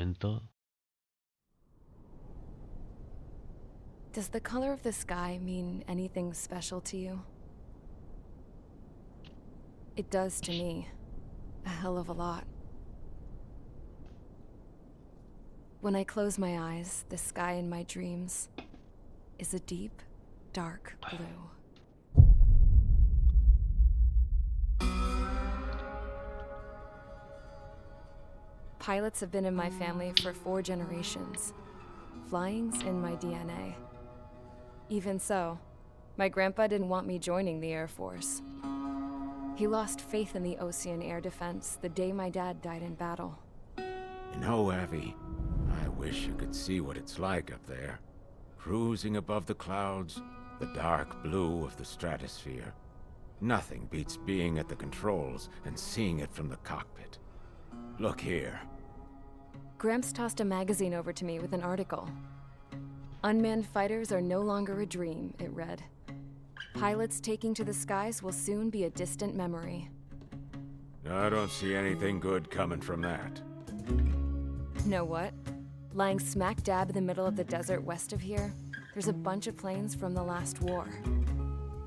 momento. Does the color of the sky mean anything special to you? It does to me. A hell of a lot. When I close my eyes, the sky in my dreams is a deep, dark blue. Pilots have been in my family for 4 generations. Flying's in my DNA. Even so, my grandpa didn't want me joining the Air Force. He lost faith in the Ocean Air Defense the day my dad died in battle. You know, Abby, I wish you could see what it's like up there. Cruising above the clouds, the dark blue of the stratosphere. Nothing beats being at the controls and seeing it from the cockpit. Look here. Gramps tossed a magazine over to me with an article. Unmanned fighters are no longer a dream, it read. Pilots taking to the skies will soon be a distant memory. I don't see anything good coming from that. Know what? Lying smack dab in the middle of the desert west of here, there's a bunch of planes from the last war.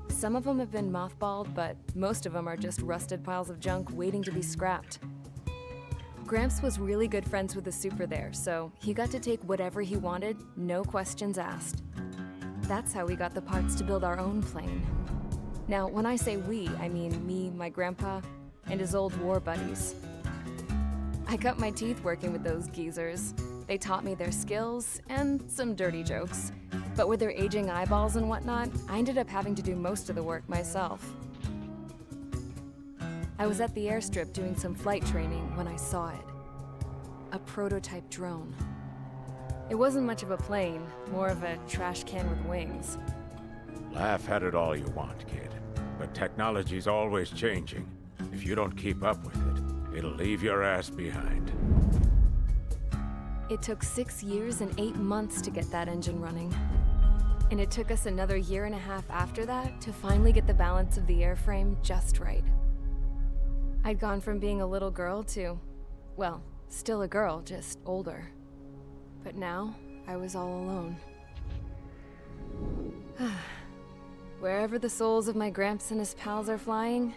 Some of them have been mothballed, but most of them are just rusted piles of junk waiting to be scrapped. Gramps was really good friends with the super there, so he got to take whatever he wanted, no questions asked. That's how we got the parts to build our own plane. Now, when I say we, I mean me, my grandpa, and his old war buddies. I cut my teeth working with those geezers. They taught me their skills and some dirty jokes. But with their aging eyeballs and whatnot, I ended up having to do most of the work myself. I was at the airstrip doing some flight training when I saw it. A prototype drone. It wasn't much of a plane, more of a trash can with wings. Laugh at it all you want, kid. But technology's always changing. If you don't keep up with it, it'll leave your ass behind. It took 6 years and 8 months to get that engine running. And it took us another 1.5 years after that to finally get the balance of the airframe just right. I'd gone from being a little girl to, well, still a girl, just older. But now, I was all alone. Wherever the souls of my Gramps and his pals are flying,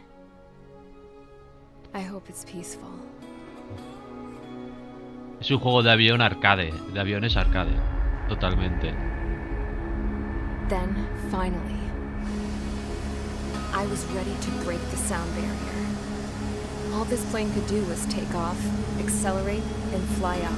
I hope it's peaceful. Es un juego de avión arcade, de aviones arcade, totalmente. Then, finally, I was ready to break the sound barrier. All this plane could do was take off, accelerate, and fly up.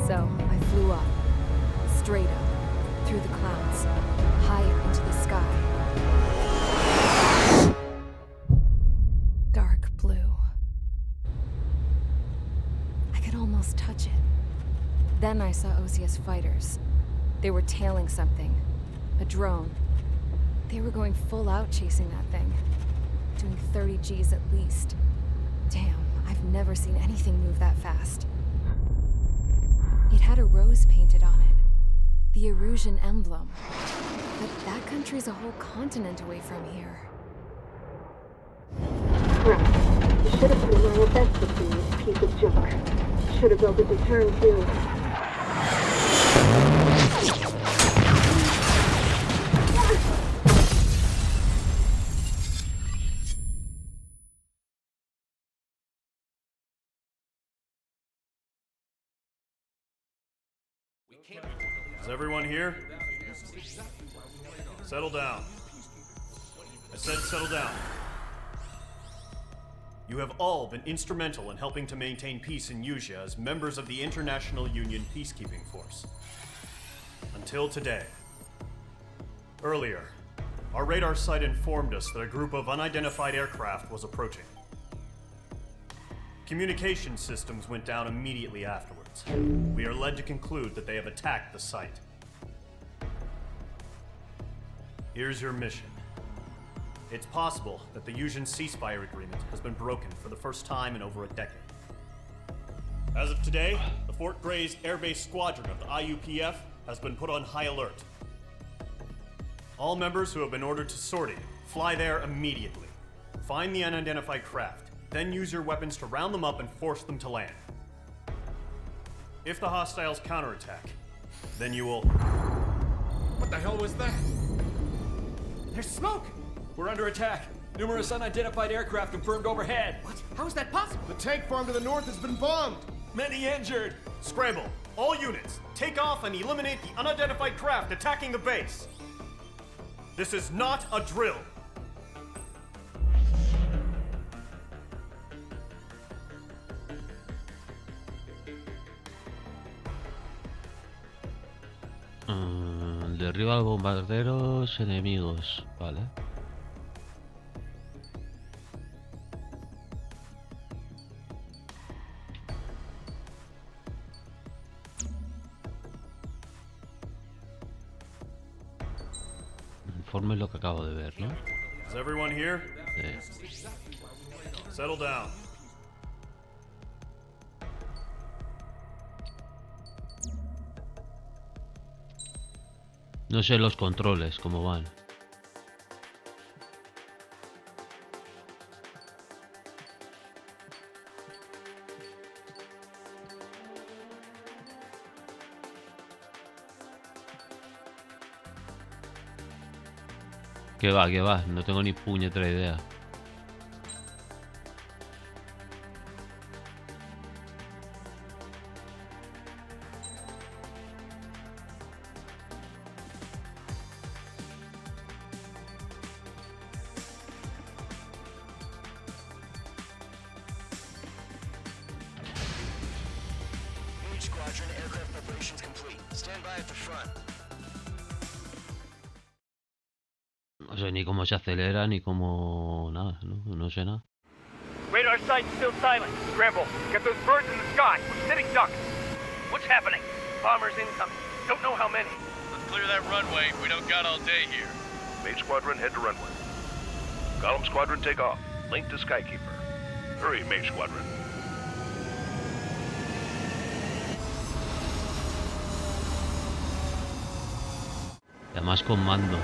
So, I flew up, straight up, through the clouds, higher into the sky. Dark blue. I could almost touch it. Then I saw Osia's fighters. They were tailing something. A drone. They were going full out chasing that thing. Doing 30 Gs at least. Damn, I've never seen anything move that fast. It had a rose painted on it. The Erusian emblem. But that country's a whole continent away from here. Right. You should have put in my best with this piece of junk. Should have built a deterrent too. Is everyone here? Settle down. I said settle down. You have all been instrumental in helping to maintain peace in Usea as members of the International Union Peacekeeping Force. Until today, Earlier, our radar site informed us that a group of unidentified aircraft was approaching. Communication systems went down immediately afterwards. We are led to conclude that they have attacked the site. Here's your mission. It's possible that the Fusion ceasefire agreement has been broken for the first time in over a decade. As of today, the Fort Gray's Air Base Squadron of the IUPF has been put on high alert. All members who have been ordered to sortie, fly there immediately. Find the unidentified craft, then use your weapons to round them up and force them to land. If the hostiles counterattack, then you will... What the hell was that? There's smoke! We're under attack. Numerous unidentified aircraft confirmed overhead. What? How is that possible? The tank farm to the north has been bombed. Many injured. Scramble! All units, take off and eliminate the unidentified craft attacking the base! This is not a drill! Derriba a bombarderos enemigos. Vale. Informe lo que acabo de ver, ¿no? Is everyone here? Sí. Settle down. No sé los controles cómo van. Que va, no tengo ni puñetera idea. Squadron, aircraft preparations complete. Stand by at the front. No sé ni cómo se acelera ni cómo nada, no sé nada. Radar site's still silent. Scramble. Get those birds in the sky. We're sitting ducks. What's happening? Bombers incoming. Don't know how many. Let's clear that runway. We don't got all day here. Mage Squadron, head to runway. Column Squadron, take off. Link to Skykeeper. Hurry, Mage Squadron. Y además con mando.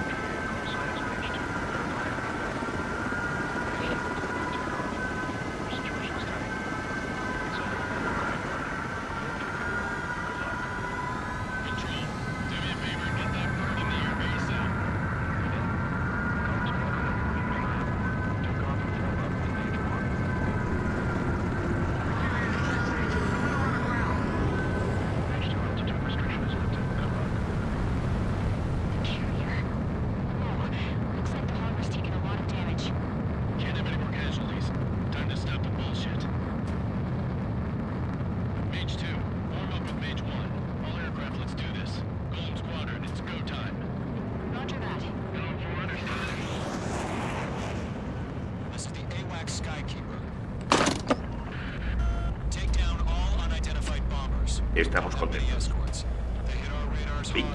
Estamos contentos.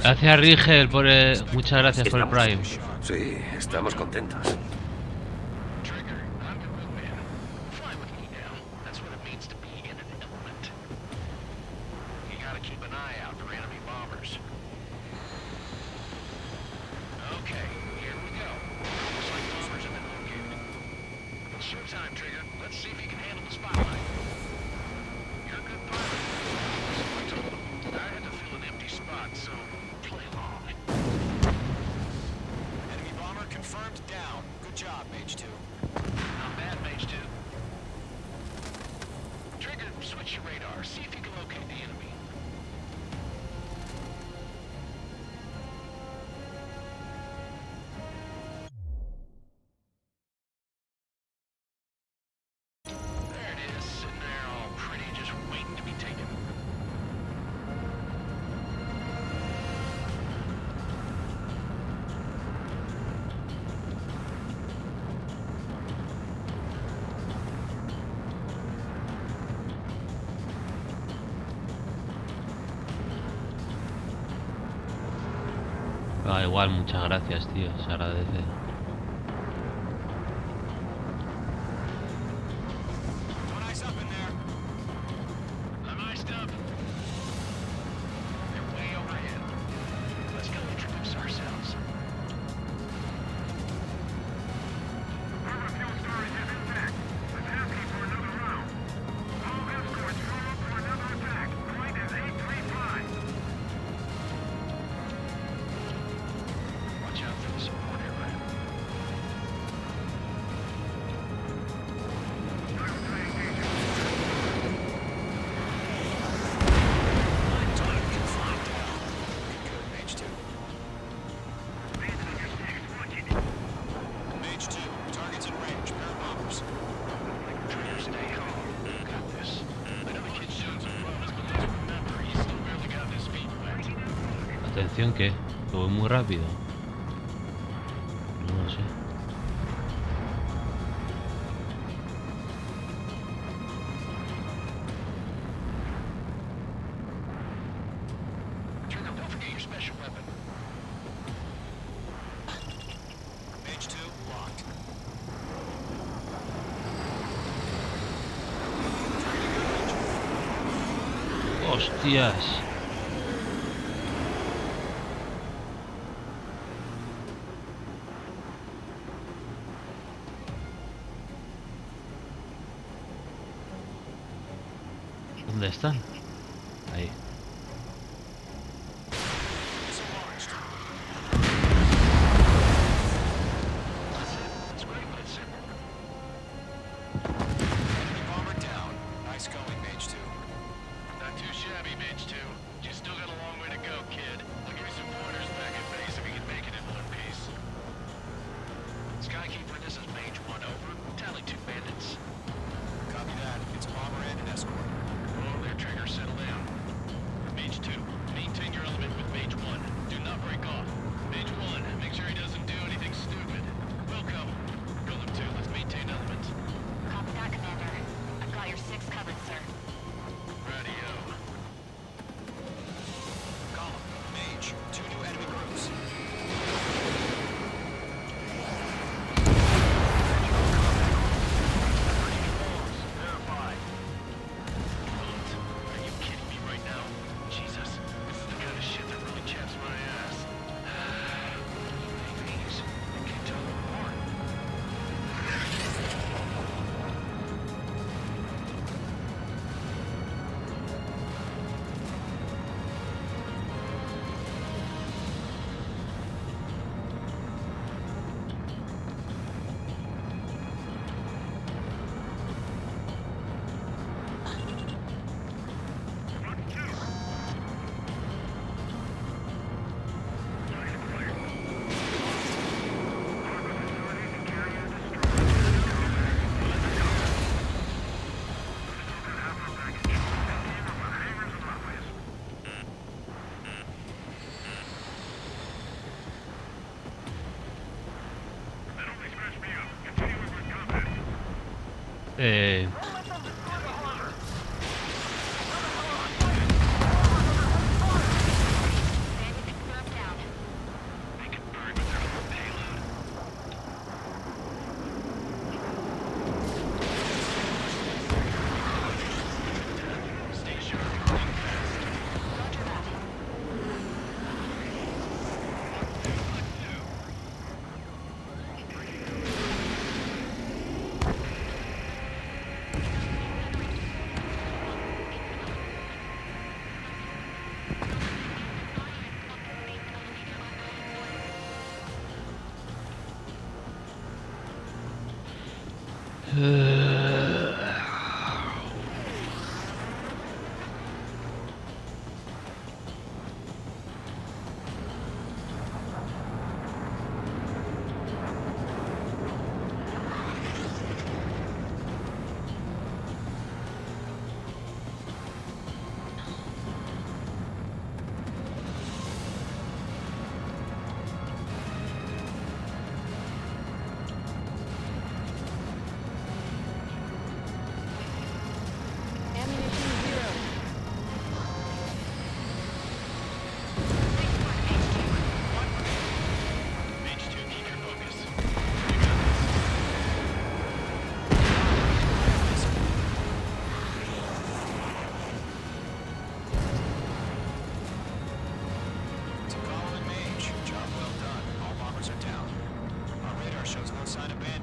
Gracias Rigel por muchas gracias por el Prime. Sí, estamos contentos. Ah, igual, muchas gracias, tío. Se agradece. Don't ice up in there. I'm iced up. They're way overhead. Let's go introduce ourselves. Our fuel storage is intact. I'm asking for another round. All escorts roll up for another attack. Point is 835. Watch out for the support aircraft. Target can fly down. Good, Mage 2. Mage 2, target's in range. Pair of bombers. Trigger, stay calm. Got this. I know the kid showed some promise, but let's remember, he's still barely got his feet wet. Atención, que voy muy rápido. No lo sé. Trigger, don't forget your special weapon. Mage 2, locked. ¡Hostias! ¿Dónde están? Ahí. Missile launched. That's it. It's great, but it's simple. Enemy bomber down. Nice going, Mage 2. Not too shabby, Mage 2. You still got a long way to go, kid. I'll give you some pointers back at base if you can make it in one piece. Skykeeper, this is Mage 1, over. Tally 2 bandits. Copy that. It's bomber and an escort. Oh, there, Trigger, settle down. Mage 2, maintain your element with Mage 1. Do not break off. Mage 1, make sure he doesn't do anything stupid. Wilco, Golem 2, let's maintain element. Copy that, Commander. I've got your 6 covered, sir. Radio. Column, Mage, 2 new enemy groups. Verified. Are you kidding me right now? Jesus, this is the kind of shit that really chaps my ass. Please, you can't tell them apart. Eh...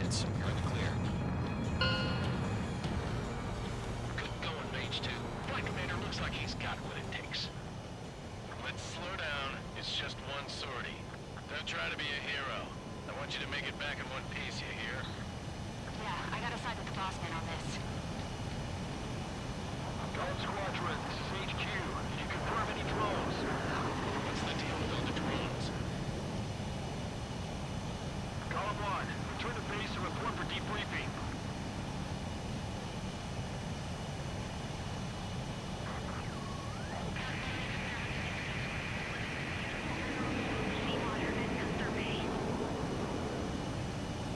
coordinates. You're in the clear. Good going, Mage 2. Flight Commander looks like he's got what it takes. Let's slow down. It's just one sortie. Don't try to be a hero. I want you to make it back in one piece, you hear? Yeah, I gotta side with the boss man on this. Golem Squadron, this is HQ. Can you confirm any drones? What's the deal with all the drones? Column 1, return to base and report for debriefing.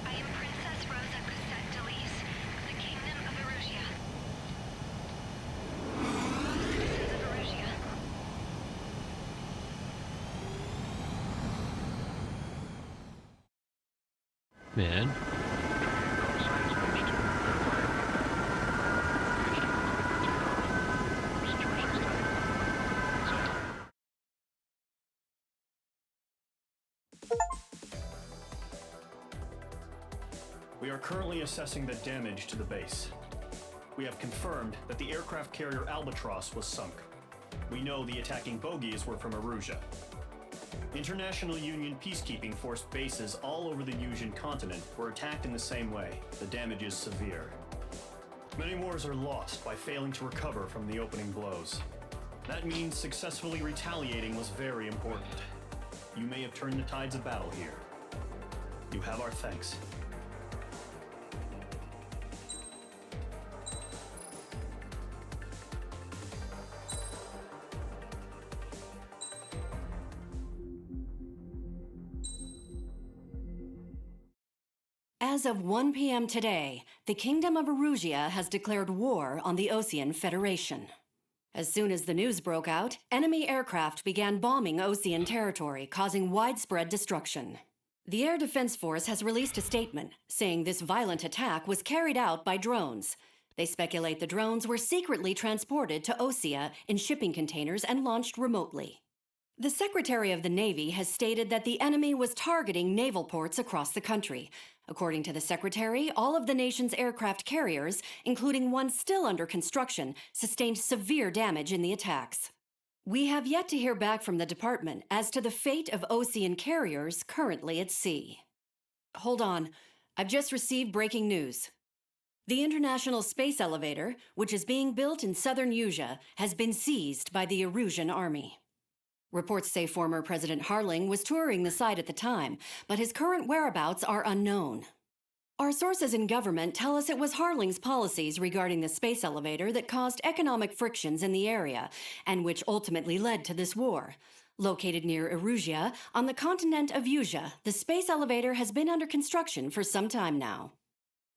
I am Princess Rosa Cassette Delise of the Kingdom of Erusia. Citizens of Erusia. Bien. We are currently assessing the damage to the base. We have confirmed that the aircraft carrier Albatross was sunk. We know the attacking bogies were from Erusia. International Union peacekeeping force bases all over the Yusian continent were attacked in the same way. The damage is severe. Many wars are lost by failing to recover from the opening blows. That means successfully retaliating was very important. You may have turned the tides of battle here. You have our thanks. As of 1 p.m. today, the Kingdom of Erusia has declared war on the Osean Federation. As soon as the news broke out, enemy aircraft began bombing Osean territory, causing widespread destruction. The Air Defense Force has released a statement saying this violent attack was carried out by drones. They speculate the drones were secretly transported to Osea in shipping containers and launched remotely. The Secretary of the Navy has stated that the enemy was targeting naval ports across the country. According to the Secretary, all of the nation's aircraft carriers, including one still under construction, sustained severe damage in the attacks. We have yet to hear back from the department as to the fate of Osean carriers currently at sea. Hold on, I've just received breaking news. The International Space Elevator, which is being built in southern Yusia, has been seized by the Erusian Army. Reports say former President Harling was touring the site at the time, but his current whereabouts are unknown. Our sources in government tell us it was Harling's policies regarding the space elevator that caused economic frictions in the area, and which ultimately led to this war. Located near Erusia, on the continent of Yusia, the space elevator has been under construction for some time now.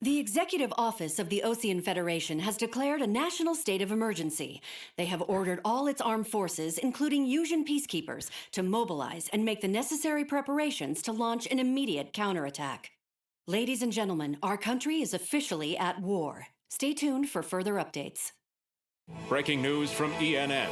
The Executive Office of the Osean Federation has declared a national state of emergency. They have ordered all its armed forces, including Yusian peacekeepers, to mobilize and make the necessary preparations to launch an immediate counterattack. Ladies and gentlemen, our country is officially at war. Stay tuned for further updates. Breaking news from ENN.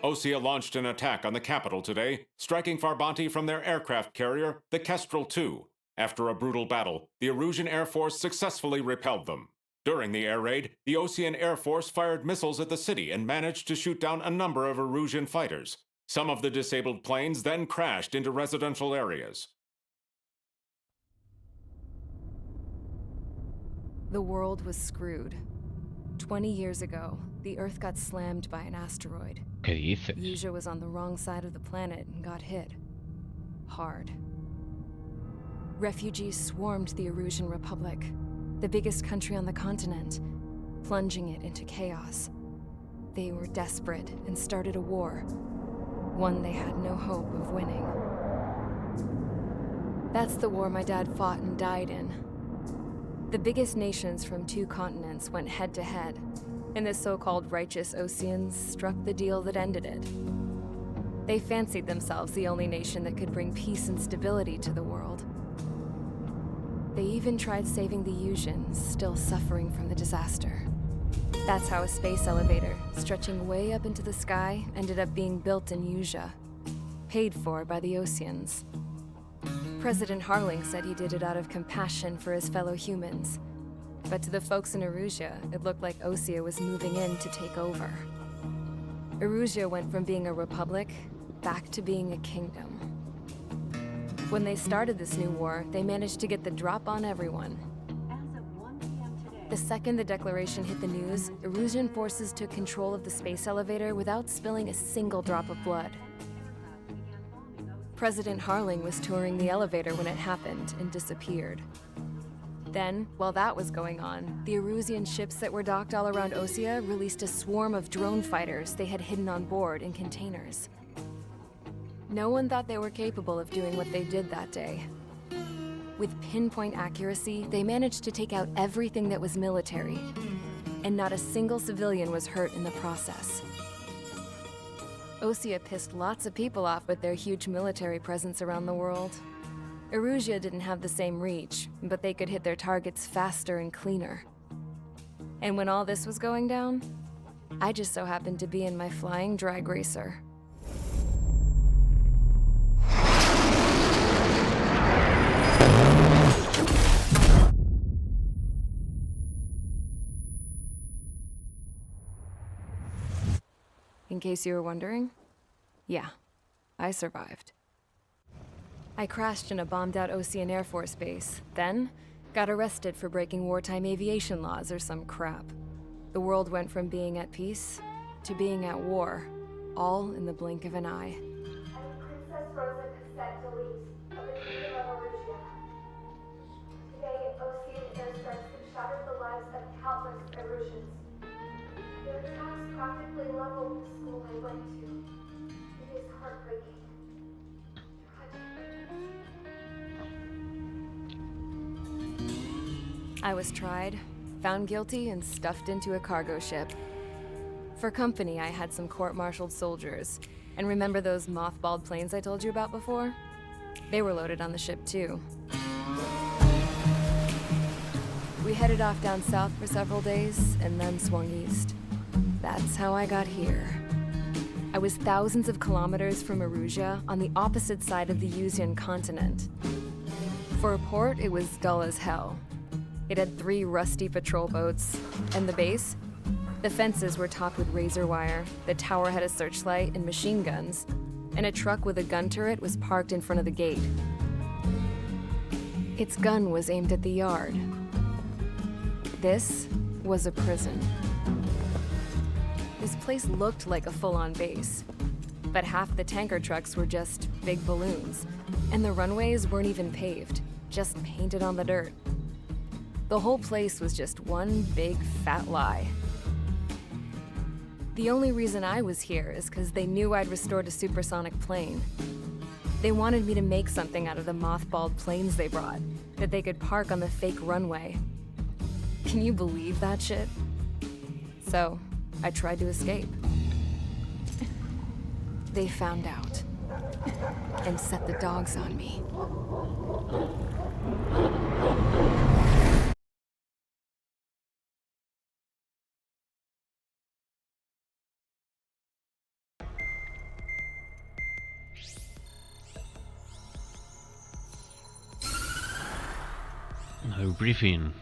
Osea launched an attack on the capital today, striking Farbanti from their aircraft carrier, the Kestrel II. After a brutal battle, the Erusian Air Force successfully repelled them. During the air raid, the Osean Air Force fired missiles at the city and managed to shoot down a number of Erusian fighters. Some of the disabled planes then crashed into residential areas. The world was screwed. 20 years ago, the Earth got slammed by an asteroid. ¿Qué dices? Yusia was on the wrong side of the planet and got hit. Hard. Refugees swarmed the Erusian Republic, the biggest country on the continent, plunging it into chaos. They were desperate and started a war, one they had no hope of winning. That's the war my dad fought and died in. The biggest nations from 2 continents went head-to-head, and the so-called righteous Oseans struck the deal that ended it. They fancied themselves the only nation that could bring peace and stability to the world. They even tried saving the Yusians, still suffering from the disaster. That's how a space elevator, stretching way up into the sky, ended up being built in Yusia, paid for by the Oseans. President Harling said he did it out of compassion for his fellow humans. But to the folks in Erusea, it looked like Osea was moving in to take over. Erusea went from being a republic back to being a kingdom. When they started this new war, they managed to get the drop on everyone. The second the declaration hit the news, Erusian forces took control of the space elevator without spilling a single drop of blood. President Harling was touring the elevator when it happened and disappeared. Then, while that was going on, the Erusian ships that were docked all around Osea released a swarm of drone fighters they had hidden on board in containers. No one thought they were capable of doing what they did that day. With pinpoint accuracy, they managed to take out everything that was military, and not a single civilian was hurt in the process. Osea pissed lots of people off with their huge military presence around the world. Erusea didn't have the same reach, but they could hit their targets faster and cleaner. And when all this was going down, I just so happened to be in my flying drag racer. In case you were wondering, yeah, I survived. I crashed in a bombed-out Ocean Air Force base, then got arrested for breaking wartime aviation laws or some crap. The world went from being at peace to being at war, all in the blink of an eye. I'm Princess Rosa Cassette Delise of the Kingdom of Erusea. Today, Ocean airstrikes have shattered the lives of countless Erusians. Their attacks practically leveled the school I went to. It is heartbreaking. I was tried, found guilty, and stuffed into a cargo ship. For company, I had some court-martialed soldiers. And remember those mothballed planes I told you about before? They were loaded on the ship, too. We headed off down south for several days, and then swung east. That's how I got here. I was thousands of kilometers from Erusea, on the opposite side of the Yuzian continent. For a port, it was dull as hell. It had 3 rusty patrol boats, and the base? The fences were topped with razor wire, the tower had a searchlight and machine guns, and a truck with a gun turret was parked in front of the gate. Its gun was aimed at the yard. This was a prison. This place looked like a full-on base, but half the tanker trucks were just big balloons, and the runways weren't even paved, just painted on the dirt. The whole place was just one big fat lie. The only reason I was here is because they knew I'd restored a supersonic plane. They wanted me to make something out of the mothballed planes they brought, that they could park on the fake runway. Can you believe that shit? So, I tried to escape. They found out, and set the dogs on me. No briefing.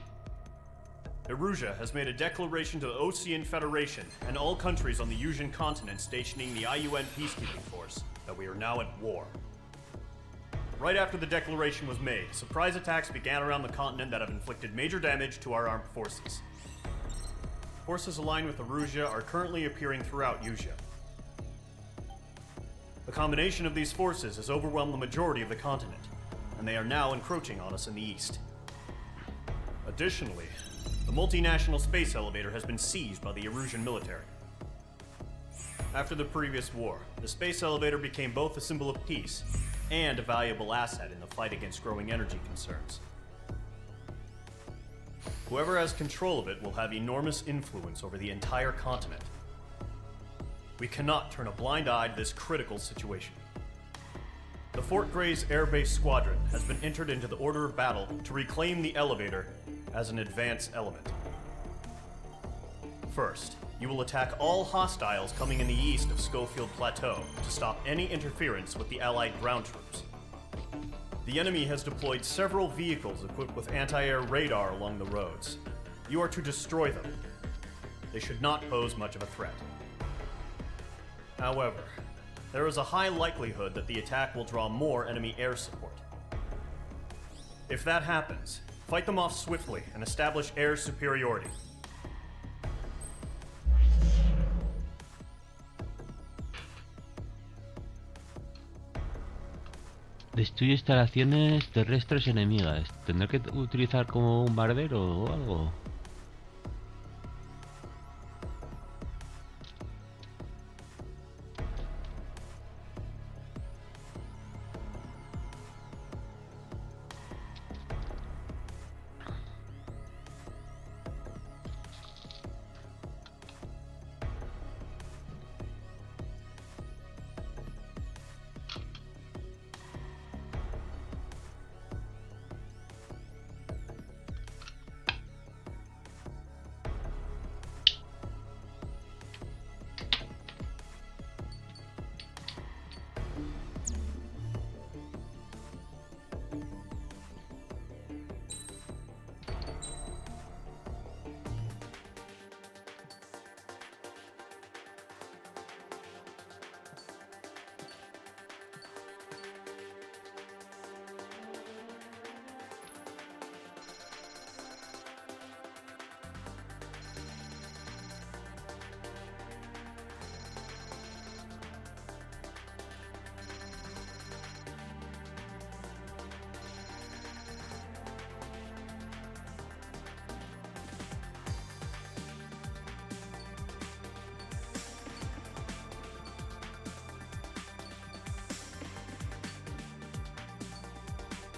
Erusea has made a declaration to the Ocean Federation and all countries on the Yuzian continent stationing the IUN peacekeeping force that we are now at war. Right after the declaration was made, surprise attacks began around the continent that have inflicted major damage to our armed forces. Forces aligned with Erusea are currently appearing throughout Yusia. The combination of these forces has overwhelmed the majority of the continent, and they are now encroaching on us in the east. Additionally, the multinational space elevator has been seized by the Erusian military. After the previous war, the space elevator became both a symbol of peace and a valuable asset in the fight against growing energy concerns. Whoever has control of it will have enormous influence over the entire continent. We cannot turn a blind eye to this critical situation. The Fort Gray's Air Base Squadron has been entered into the order of battle to reclaim the elevator as an advance element. First, you will attack all hostiles coming in the east of Schofield Plateau to stop any interference with the Allied ground troops. The enemy has deployed several vehicles equipped with anti-air radar along the roads. You are to destroy them. They should not pose much of a threat. However, there is a high likelihood that the attack will draw more enemy air support. If that happens, fight them off swiftly and establish air superiority. Destruye instalaciones terrestres enemigas. ¿Tendré que utilizar como un bombardero o algo?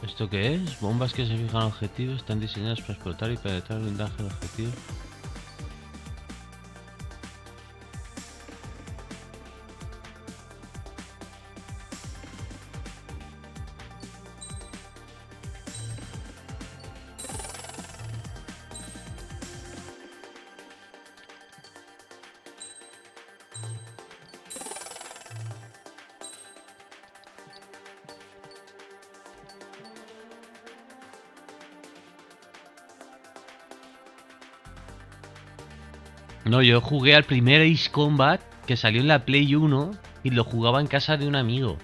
¿Esto qué es? Bombas que se fijan objetivos están diseñadas para explotar y penetrar el blindaje del objetivo. No, yo jugué al primer Ace Combat que salió en la Play 1 y lo jugaba en casa de un amigo.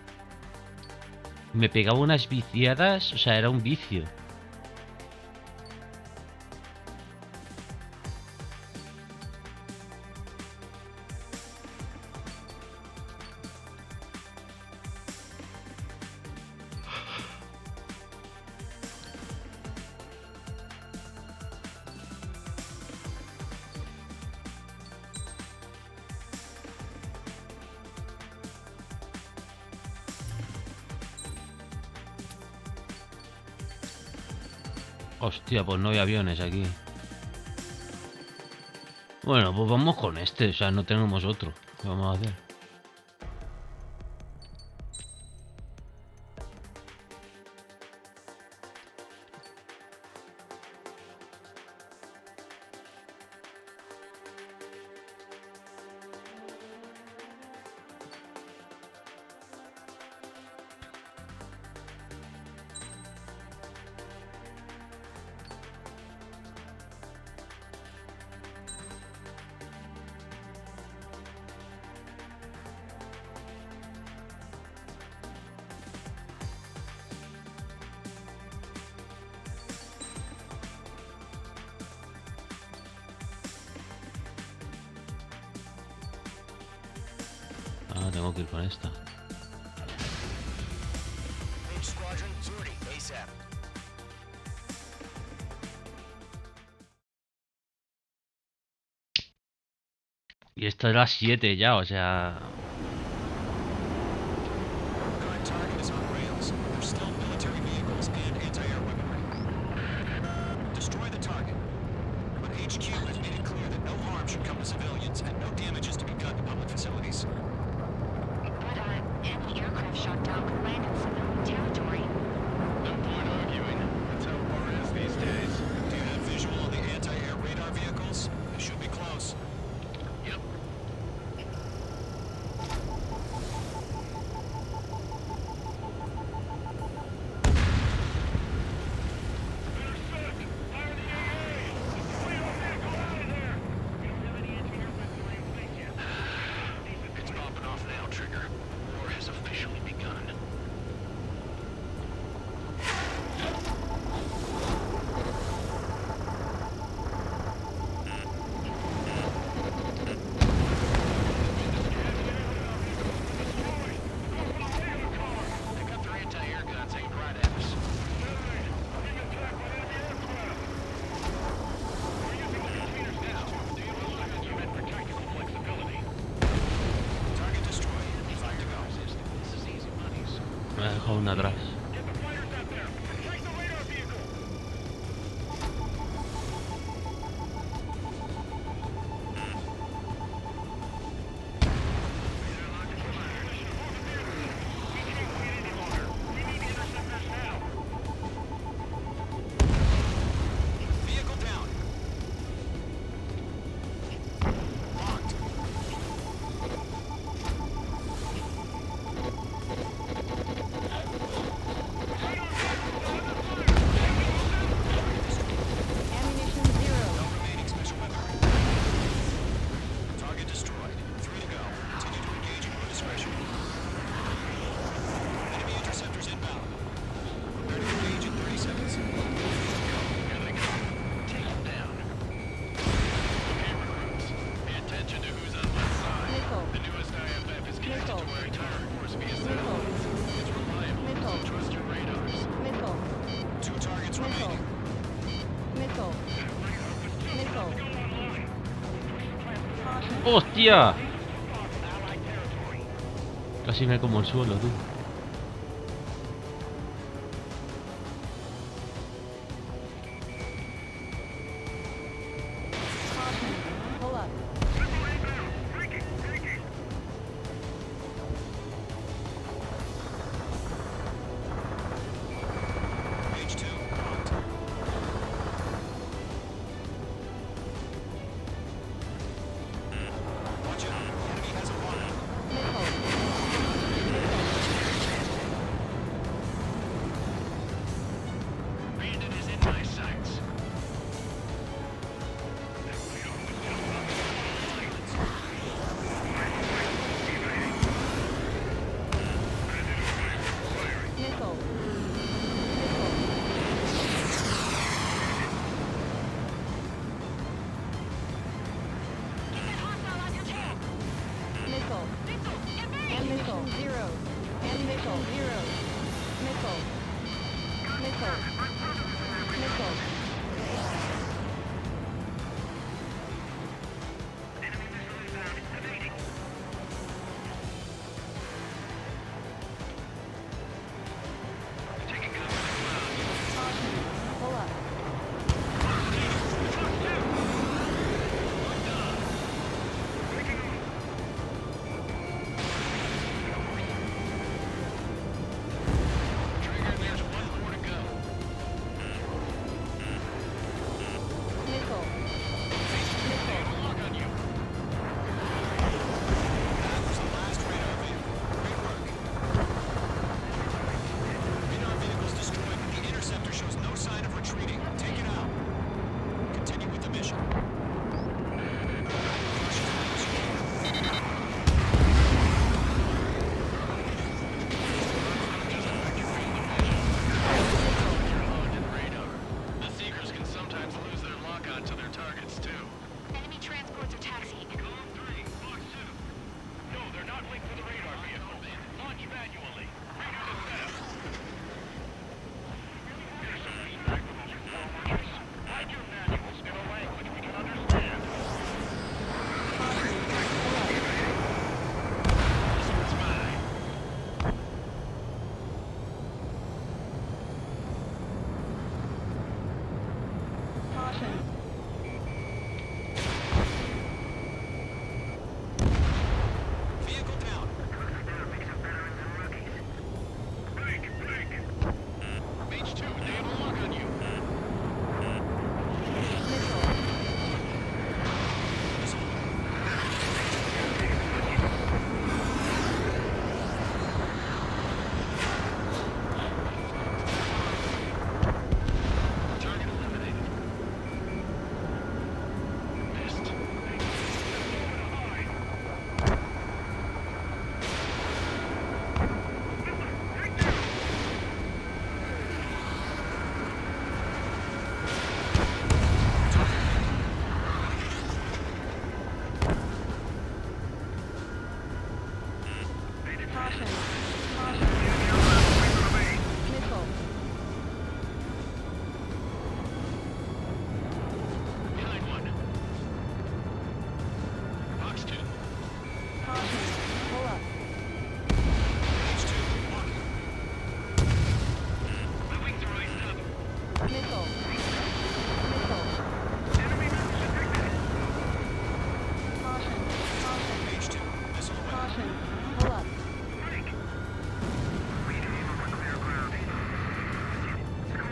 Me pegaba unas viciadas, o sea, era un vicio. Hostia, pues no hay aviones aquí. Bueno, pues vamos con este, o sea, no tenemos otro. ¿Qué vamos a hacer? Ah, tengo que ir con esta. Y esta es la 7 ya, o sea... Me ha dejado una atrás. Get the fighters out there. Trace the radar vehicle. Vehicle down. Locked. Ammunition zero. No remaining special weaponry. Target destroyed. 3 to go. Continue to engage at your discretion. Enemy interceptors inbound. Prepare to engage in 30 seconds. Here they come. Take them down. Okay, recruits. Pay attention to who's on what side. Nickel. The newest IFF is connected Nickel. to our entire force via Nickel. satellite. It's reliable. Nickel. So trust your radars. Nickel. 2 targets Nickel. remaining. Nickel. Nickel. ¡Hostia! Casi me como el suelo, tú. Pull up. Page 2. Locked. Watch it. Enemy has a 1. Nickel.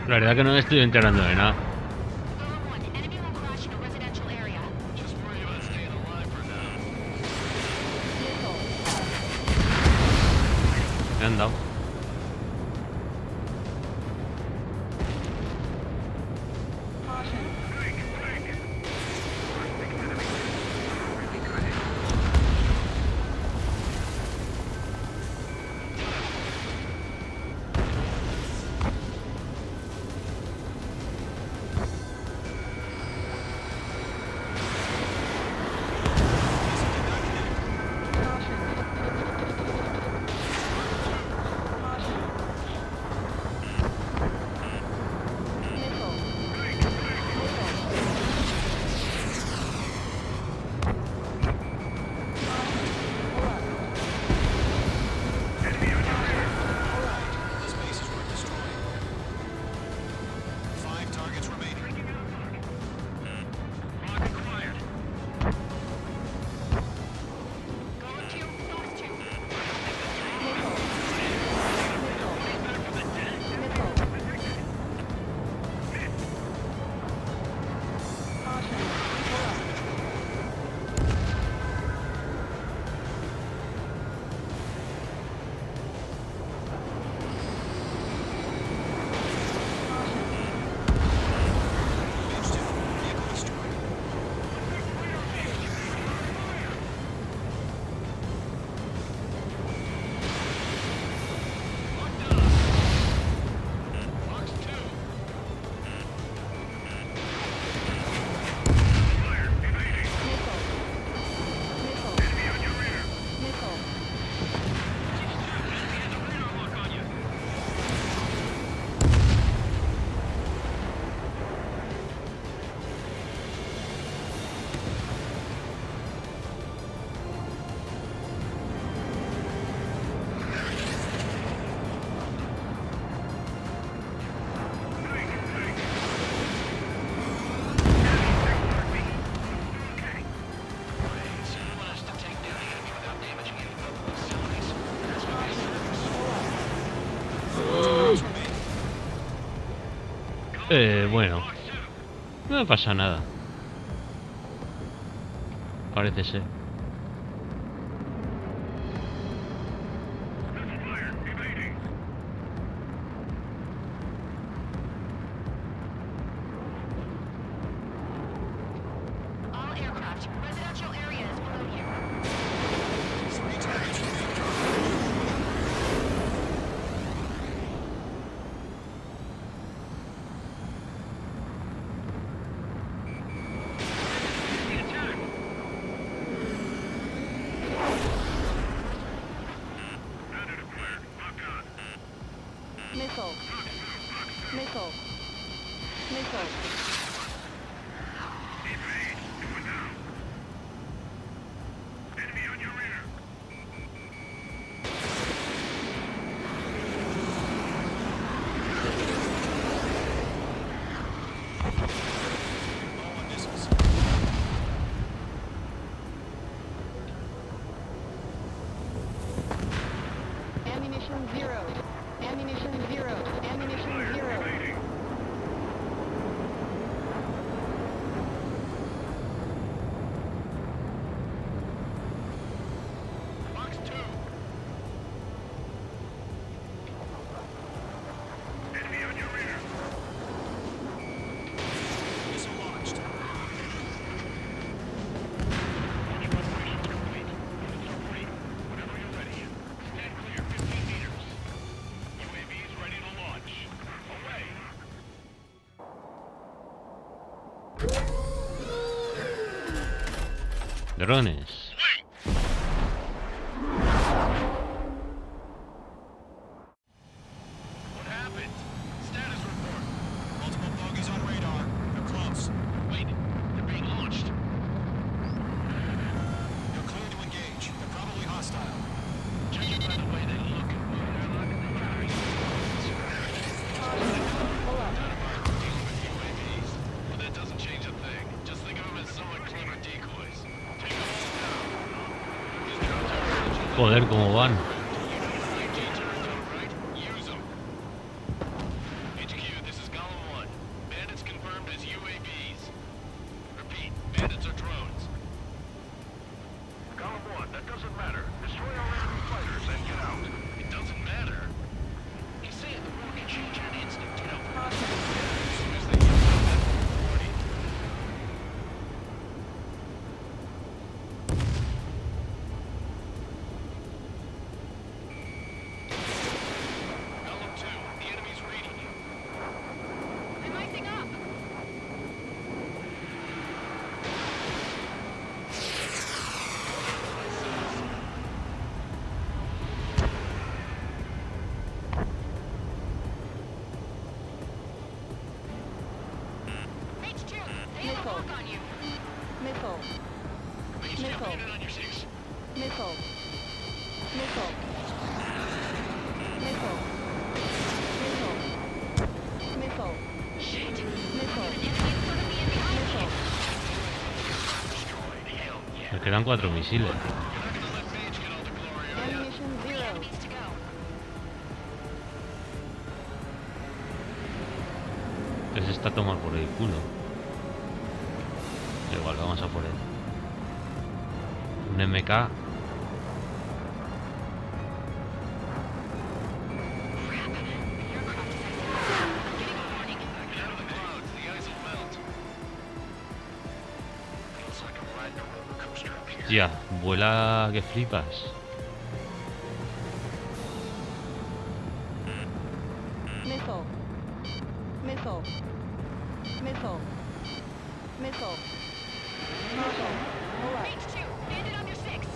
La verdad que no me estoy enterando de nada. Me han dado. Bueno, no me pasa nada. Parece ser. Ammunition zero. Ammunition zero. Ammunition zero. Box 2. Enemy on your rear. Missile launched. Launch preparation complete. Units free. Whenever you're ready. Stand clear 15 meters. UAVs ready to launch. Away. Drones. What happened? Status report. Multiple bogies on radar. They're close. Wait, they're being launched. You're clear to engage. They're probably hostile. Judging by the way they look, they're not in the battery. Dealing with UAVs. But that doesn't change a thing. Just think of them as somewhat clever decoys. Take them all down. These drones are urgent. Joder, cómo van. HQ, this is Golem Missile. Missile. Missile. Missile. Missile. Missile. Missile. Missile. Me quedan 4 misiles. Ammunition 0. Ese está a tomar por el culo. Igual, vamos a por él. Un MK. Ya, vuela que flipas. Missile. Missile. Missile. Missile. Missile. Alert. Bandit on your 6.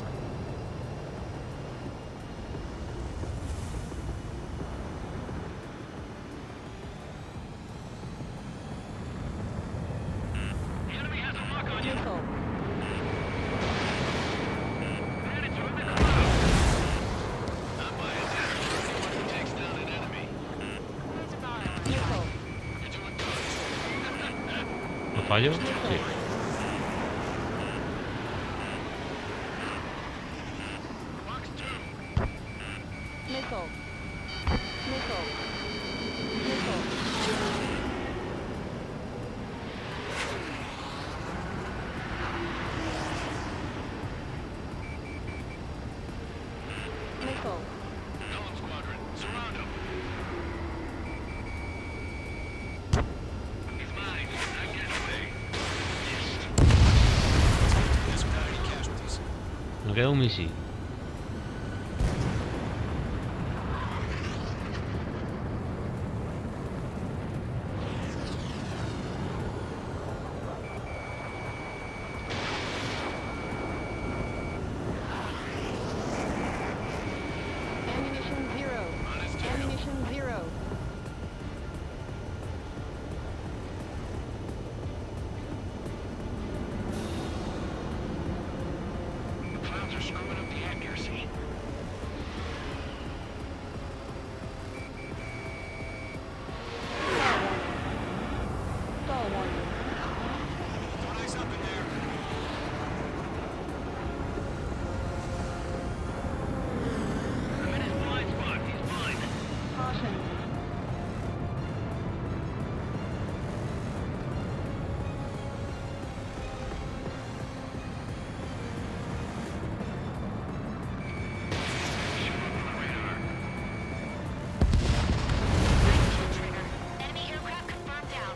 Missile. Missile. ¿No fallo? Sí. Missile. Missile. Missile. Missile. Column Squadron, surround him. He's mine. I'm getting away. Missed. Without any casualties. Me queda un misil. Ammunition 0. Ammunition 0. The clouds are screwing up the accuracy. Stall warning. Throw nice up in there. I'm in his blind spot. He's blind. Caution. Enemy aircraft confirmed down.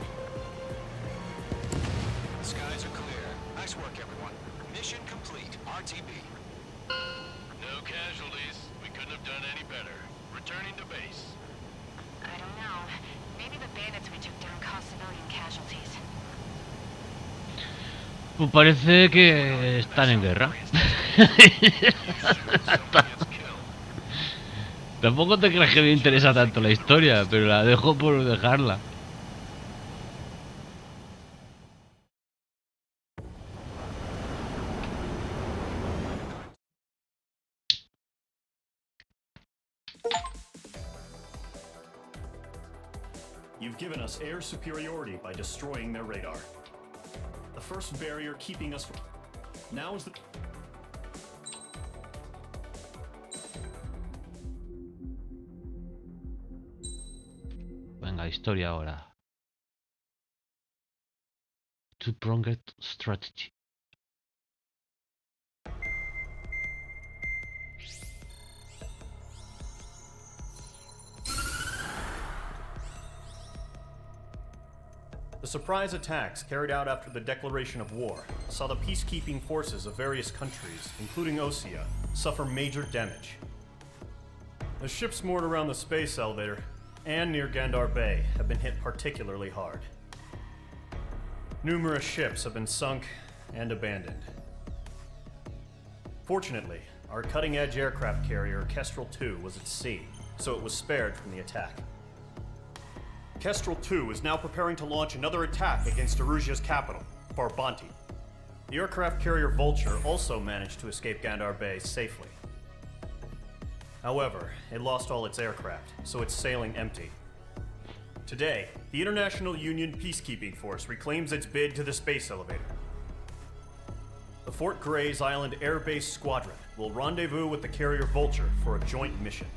The skies are clear. Nice work, everyone. Mission complete. RTB. No casualties. We couldn't have done any better. Returning to base. I don't know. Maybe the bandits we took down caused civilian casualties. Pues parece que están en guerra. Tampoco te creas que me interesa tanto la historia, pero la dejo por dejarla. You've given us air superiority by destroying their radar. The first barrier keeping us from... Now is the... Venga, historia ahora. Two-pronged strategy. The surprise attacks carried out after the declaration of war saw the peacekeeping forces of various countries, including Osea, suffer major damage. The ships moored around the space elevator and near Gandar Bay have been hit particularly hard. Numerous ships have been sunk and abandoned. Fortunately, our cutting-edge aircraft carrier Kestrel II was at sea, so it was spared from the attack. Kestrel II is now preparing to launch another attack against Erusia's capital, Farbanti. The aircraft carrier Vulture also managed to escape Gandar Bay safely. However, it lost all its aircraft, so it's sailing empty. Today, the International Union Peacekeeping Force reclaims its bid to the space elevator. The Fort Gray's Island Air Base Squadron will rendezvous with the carrier Vulture for a joint mission.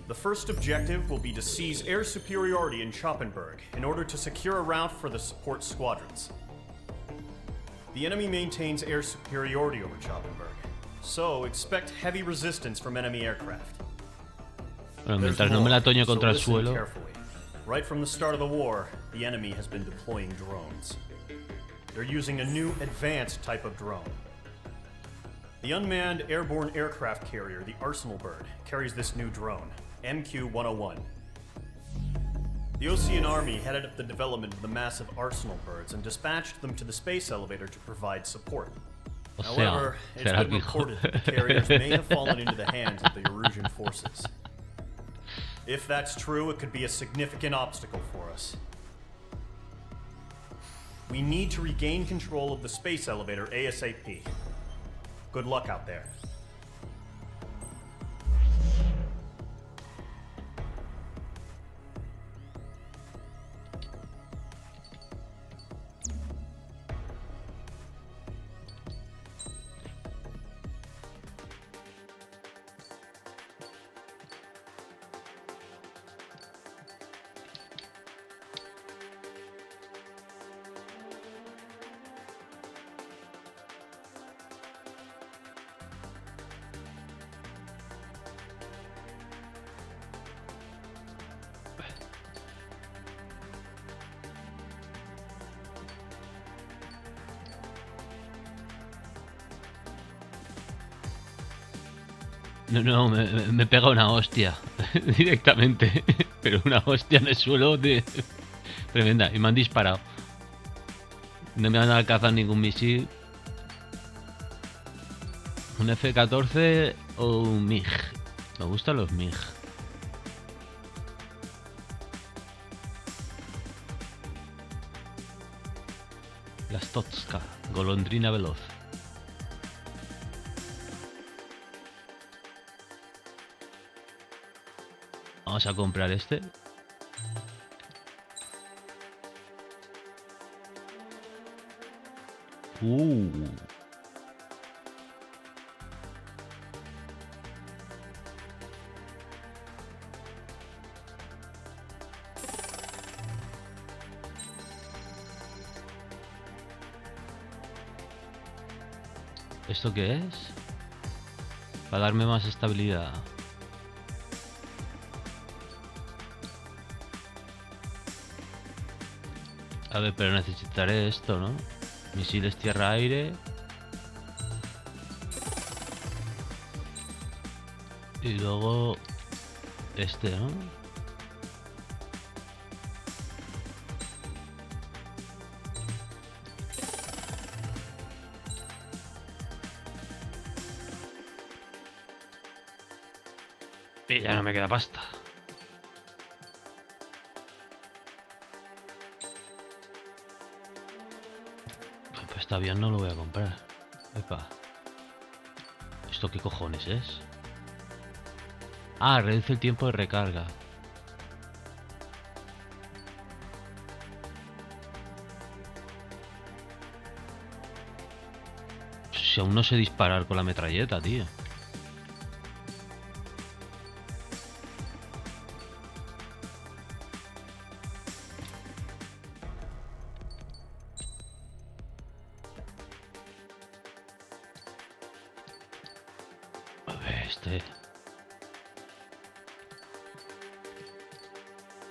The first objective will be to seize air superiority in Schoppenberg in order to secure a route for the support squadrons. The enemy maintains air superiority over Schoppenberg, so expect heavy resistance from enemy aircraft. Bueno, mientras no me la toño contra el suelo. Carefully. Right from the start of the war, the enemy has been deploying drones. They're using a new advanced type of drone. The unmanned airborne aircraft carrier, the Arsenal Bird, carries this new drone, MQ-101. The Ocean Army headed up the development of the massive Arsenal Birds and dispatched them to the space elevator to provide support. However, it's been reported that the carriers may have fallen into the hands of the Erusian forces. If that's true, it could be a significant obstacle for us. We need to regain control of the space elevator ASAP. Good luck out there. No, me pega una hostia directamente, pero una hostia en el suelo tremenda, y me han disparado. No me han alcanzado ningún misil. ¿Un F-14 o un MiG? Me gustan los MiG. La Stotska, golondrina veloz. Vamos a comprar este. ¿Esto qué es? Para darme más estabilidad. A ver, pero necesitaré esto, ¿no? Misiles tierra-aire. Y luego este, ¿no? Y ya no me queda pasta. Este avión no lo voy a comprar. Epa. ¿Esto qué cojones es? Ah, reduce el tiempo de recarga. Si aún no sé disparar con la metralleta, tío.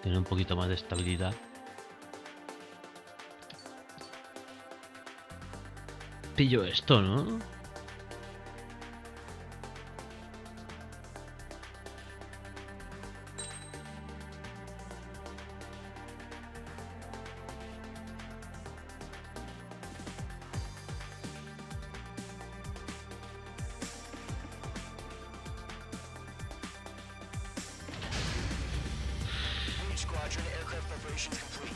Tiene un poquito más de estabilidad. Pillo esto, ¿no? Squadron aircraft preparations complete.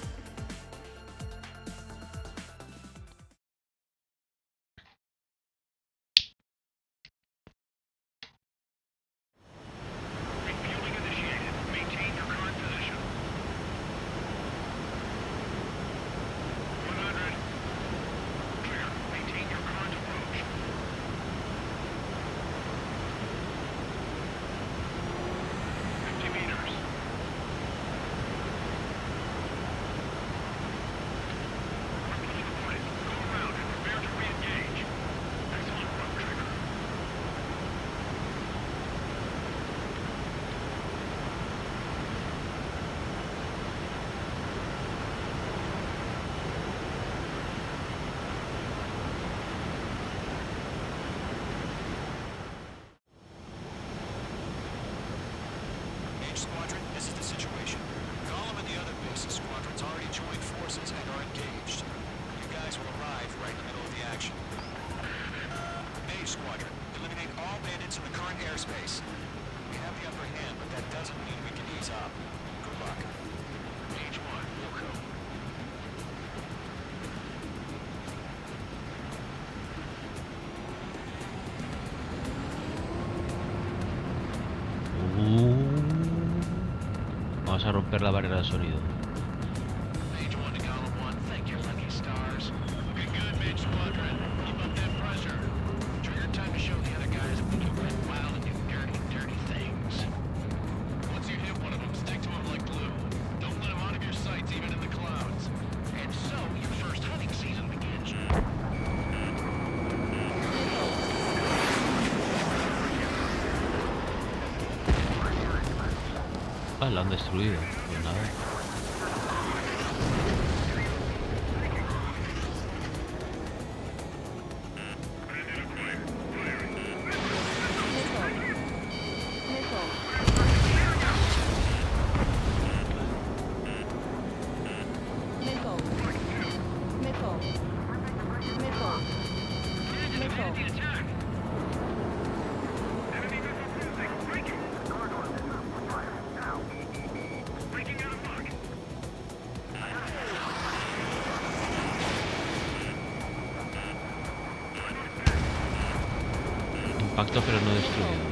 Vamos a romper la barrera de sonido. Mage 1 to Golem 1, thank your lucky stars. Looking good, Mage Squadron. Keep up that pressure. Trigger time to show the other guys that we can run wild and do dirty, dirty things. Once you hit one of them, stick to them like glue. Don't let them out of your sights, even in the clouds. And so, your first hunting season begins. Ah, lo han destruido. Pues nada. Impacto pero no destruido.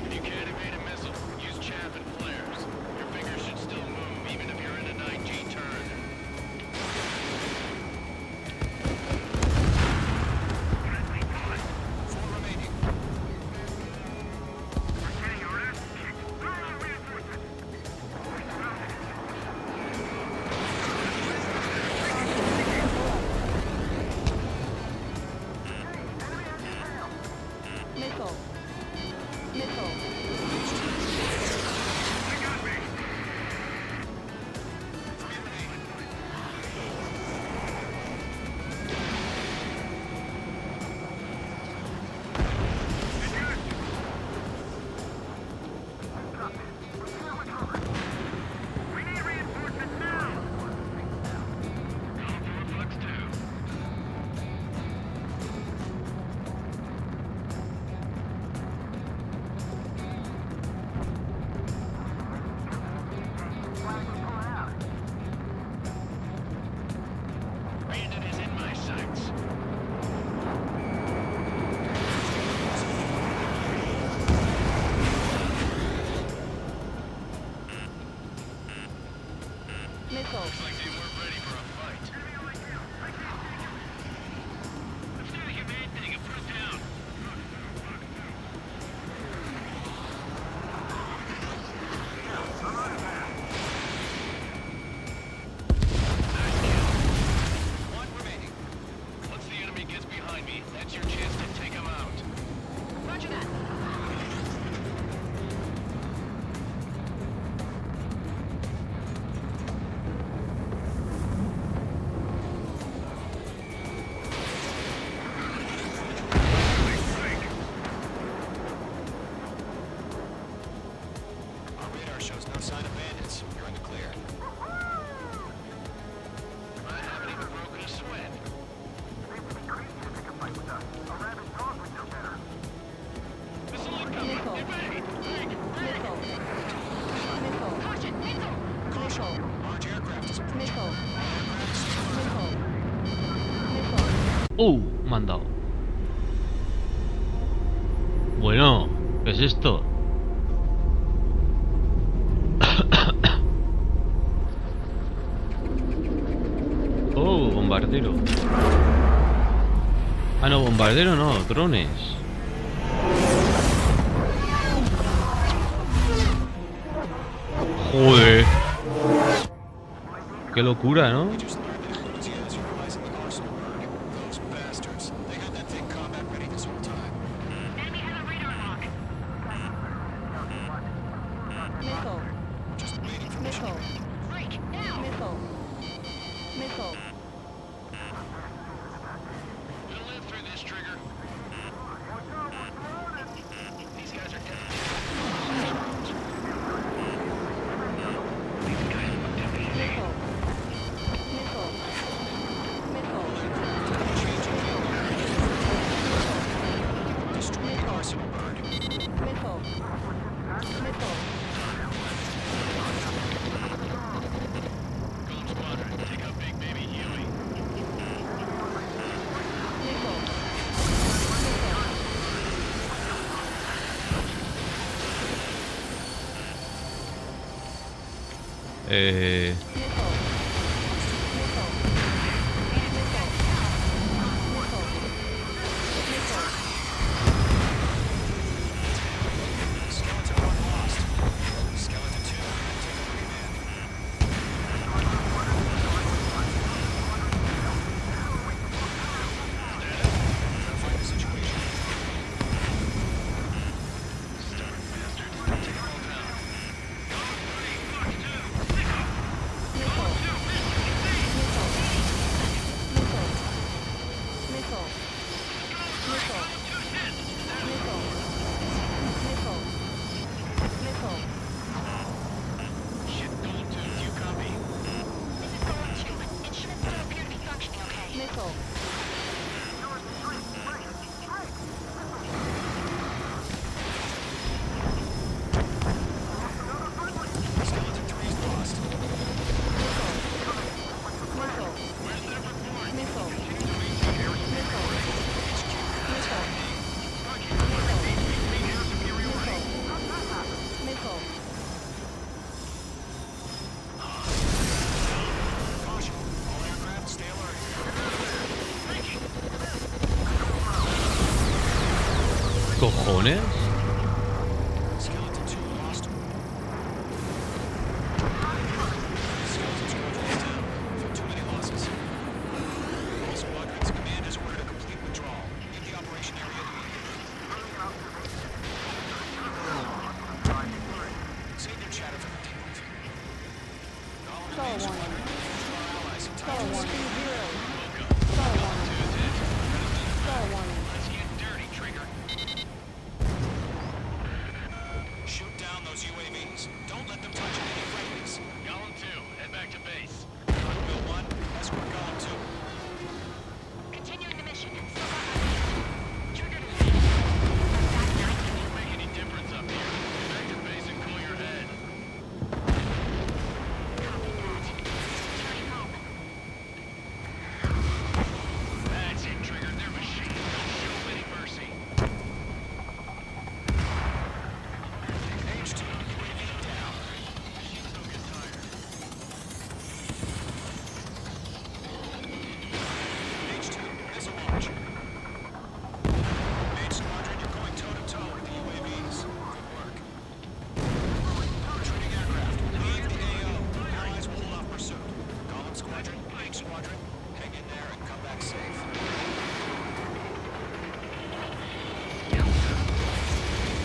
If you can't evade a missile, use chaff and flares. Your fingers should still move, even if you're in a 9G turn. Four remaining. Bandit is in my sights. Looks like they weren't ready for a fight. Let's do the humane thing and put him down. Nice kill. One remaining. Once the enemy gets behind me, that's your chance to take him out. Roger that. Our radar shows no sign of bandits. You're in the clear. I haven't even broken a sweat. Missile incoming! Evade! Break! Caution! Large aircraft is approaching. Me han dado. Bueno, ¿qué es esto? Oh, bombardero. Ah, no, bombardero no, drones. Joder. Qué locura, ¿no? We'll live through this, Trigger. These guys are dead. These guys look dead. Eh... ¿Cojones?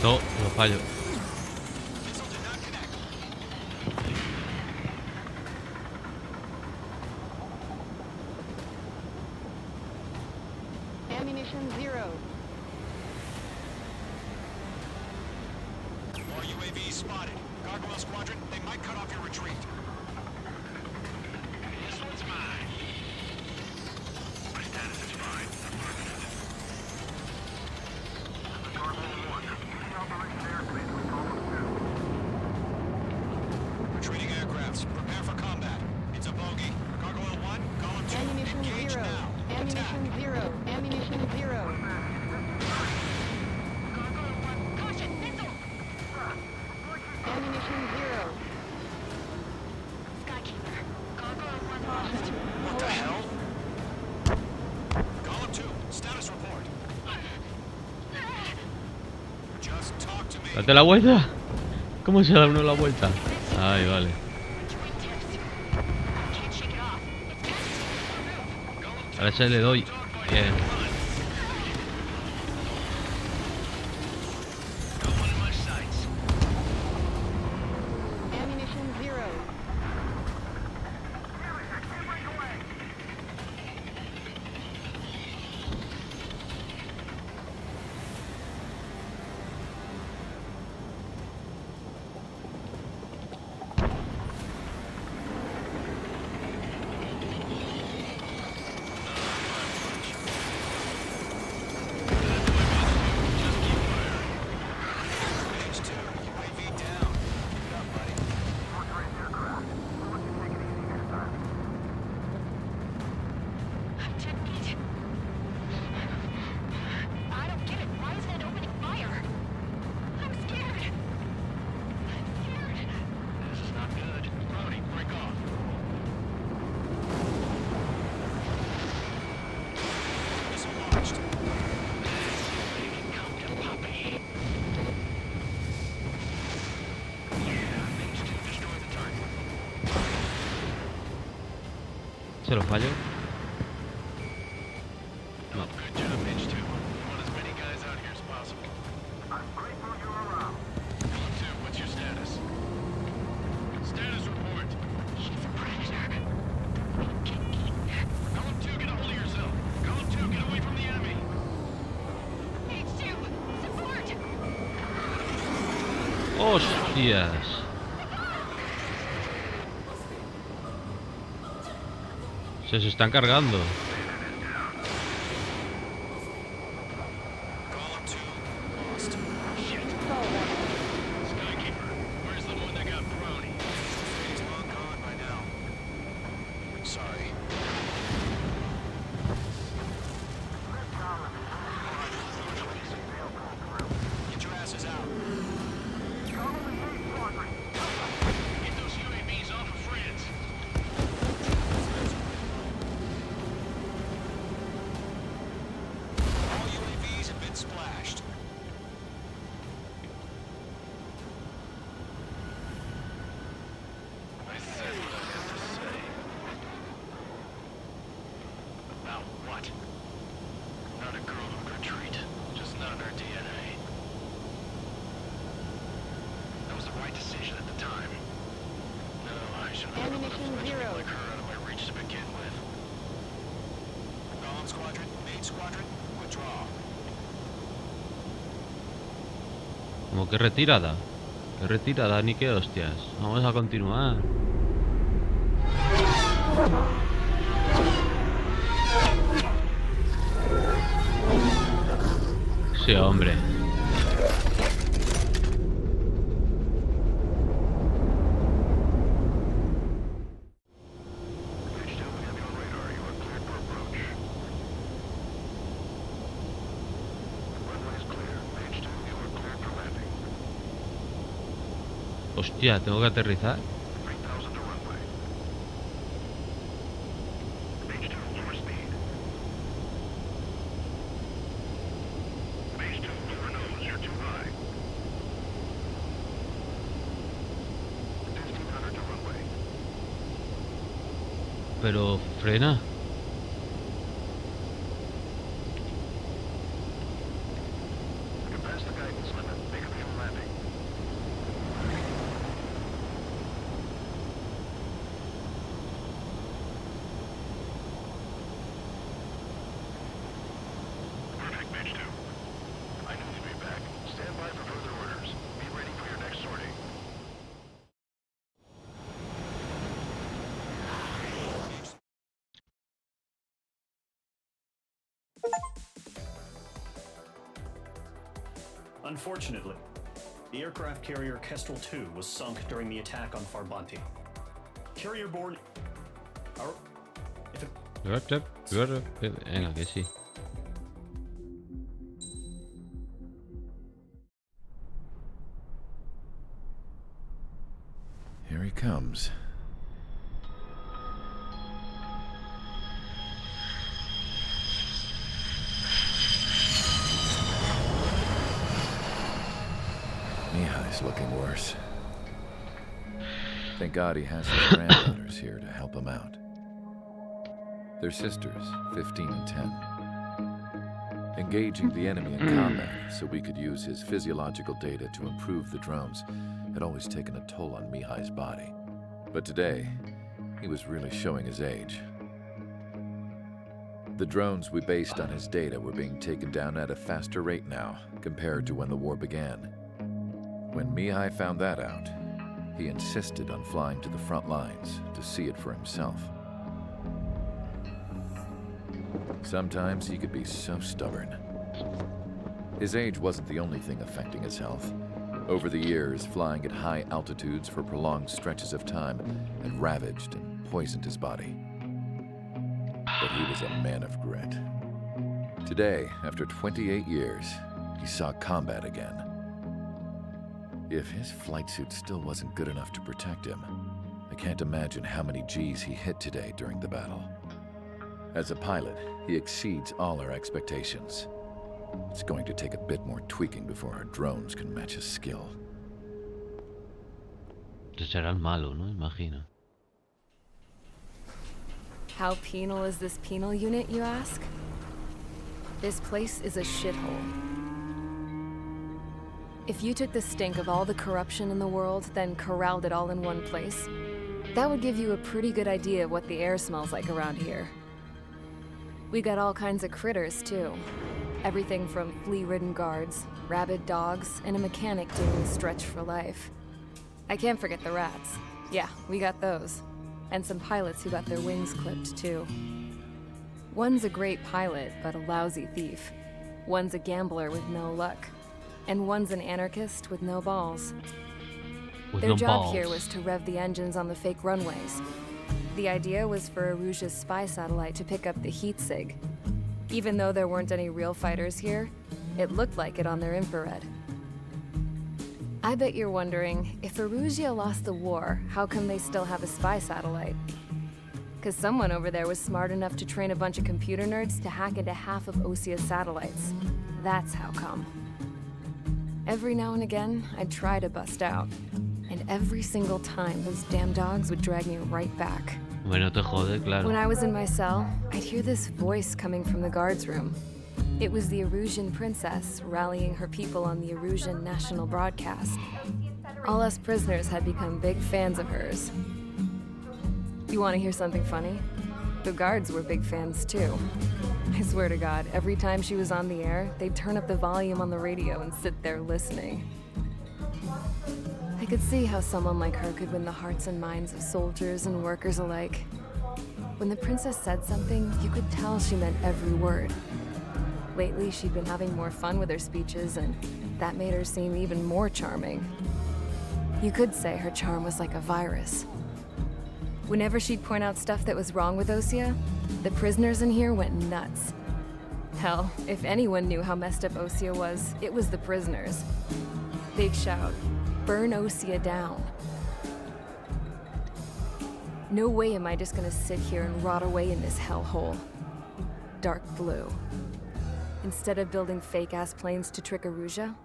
No, lo fallo. Ammunition 0. More UAVs spotted. Gargoyle Squadron, they might cut off your retreat. This one's mine. My status is fine. Retreating aircrafts, prepare for combat. It's a bogey. Gargoyle 1, column 2, Ammunition engage 0. now. Ammunition 0. Ammunition 0. Ammunition 0. What the hell? Column 2, status report. Just talk to me. Date la vuelta. ¿Cómo se da uno la vuelta? Ay, vale. A ver si le doy. Bien. Ammunition 0. ¿Este lo fallo? No. Good job, Mage 2. We want as many guys out here as possible. I'm grateful you're around. Column 2, what's your status? Status report. She's a predator. Column 2, get a hold of yourself. Column 2, get away from the enemy. H2, support! ¡Hostias! Se están cargando. Column 2, lost. Shit. Oh, Skykeeper, where's the one that got brony? He's long gone by now. Sorry. Get your asses out. Get those UAVs off of France. All UAVs have been splashed. I said what I had to say. About what? Not a girl who'd retreat. Just not in her DNA. That was the right decision at the time. No, I should have put a Ammunition fledgling zero. like her out of my reach to begin with. Column Squadron, Main Squadron, withdraw. Como que retirada. Que retirada ni qué hostias. Vamos a continuar. Sí, hombre. Mage 2, we have you on radar. You are cleared for approach. Runway is clear. Mage 2, you are cleared for landing. Hostia, tengo que aterrizar. 3000 to runway. Mage 2, lower speed. Mage 2, lower nose. You're too high. 1500 to runway. Pero frena. You passed the guidance limit. Make a beam landing. Perfect, Mage 2. I knew you'd be back. Stand by for further orders. Be ready for your next sortie. Unfortunately, the aircraft carrier Kestrel 2 was sunk during the attack on Farbanti. Carrier-borne... Our... If it... Venga, que sí. Here he comes. Mihai's looking worse. Thank God he has his granddaughters here to help him out. They're sisters, 15 and 10. Engaging the enemy in combat so we could use his physiological data to improve the drones had always taken a toll on Mihai's body. But today, he was really showing his age. The drones we based on his data were being taken down at a faster rate now compared to when the war began. When Mihai found that out, he insisted on flying to the front lines to see it for himself. Sometimes he could be so stubborn. His age wasn't the only thing affecting his health. Over the years, flying at high altitudes for prolonged stretches of time had ravaged and poisoned his body. But he was a man of grit. Today, after 28 years, he saw combat again. If his flight suit still wasn't good enough to protect him, I can't imagine how many Gs he hit today during the battle. As a pilot, he exceeds all our expectations. It's going to take a bit more tweaking before our drones can match his skill. Este será el malo, ¿no? Imagino. How penal is this penal unit, you ask? This place is a shithole. If you took the stink of all the corruption in the world, then corralled it all in one place, that would give you a pretty good idea of what the air smells like around here. We got all kinds of critters, too. Everything from flea-ridden guards, rabid dogs, and a mechanic doing the stretch for life. I can't forget the rats. Yeah, we got those. And some pilots who got their wings clipped, too. One's a great pilot, but a lousy thief. One's a gambler with no luck. And one's an anarchist with no balls. Their job here was to rev the engines on the fake runways. The idea was for Erusia's spy satellite to pick up the heat sig. Even though there weren't any real fighters here, it looked like it on their infrared. I bet you're wondering, if Erusia lost the war, how come they still have a spy satellite? Because someone over there was smart enough to train a bunch of computer nerds to hack into half of Osia's satellites. That's how come. Every now and again, I'd try to bust out. And every single time, those damn dogs would drag me right back. Bueno, te jode, claro. When I was in my cell, I'd hear this voice coming from the guards room. It was the Erusian princess rallying her people on the Erusian national broadcast. All us prisoners had become big fans of hers. You want to hear something funny? The guards were big fans too. I swear to God, every time she was on the air, they'd turn up the volume on the radio and sit there listening. I could see how someone like her could win the hearts and minds of soldiers and workers alike. When the princess said something, you could tell she meant every word. Lately, she'd been having more fun with her speeches, and that made her seem even more charming. You could say her charm was like a virus. Whenever she'd point out stuff that was wrong with Osia, the prisoners in here went nuts. Hell, if anyone knew how messed up Osia was, it was the prisoners. They'd shout, "Burn Osia down." No way am I just gonna sit here and rot away in this hellhole. Dark blue. Instead of building fake-ass planes to trick Erusia,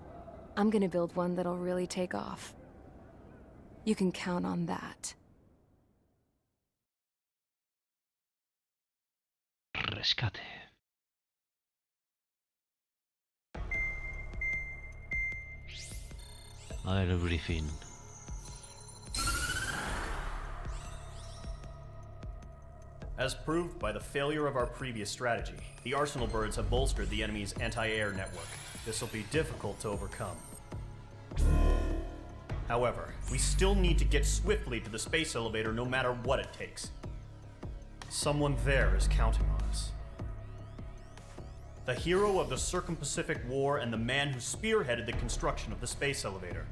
I'm gonna build one that'll really take off. You can count on that. Rescate. A ver el briefing. As proved by the failure of our previous strategy, the Arsenal birds have bolstered the enemy's anti-air network. This will be difficult to overcome. However, we still need to get swiftly to the space elevator no matter what it takes. Someone there is counting on us. The hero of the Circum-Pacific War and the man who spearheaded the construction of the space elevator.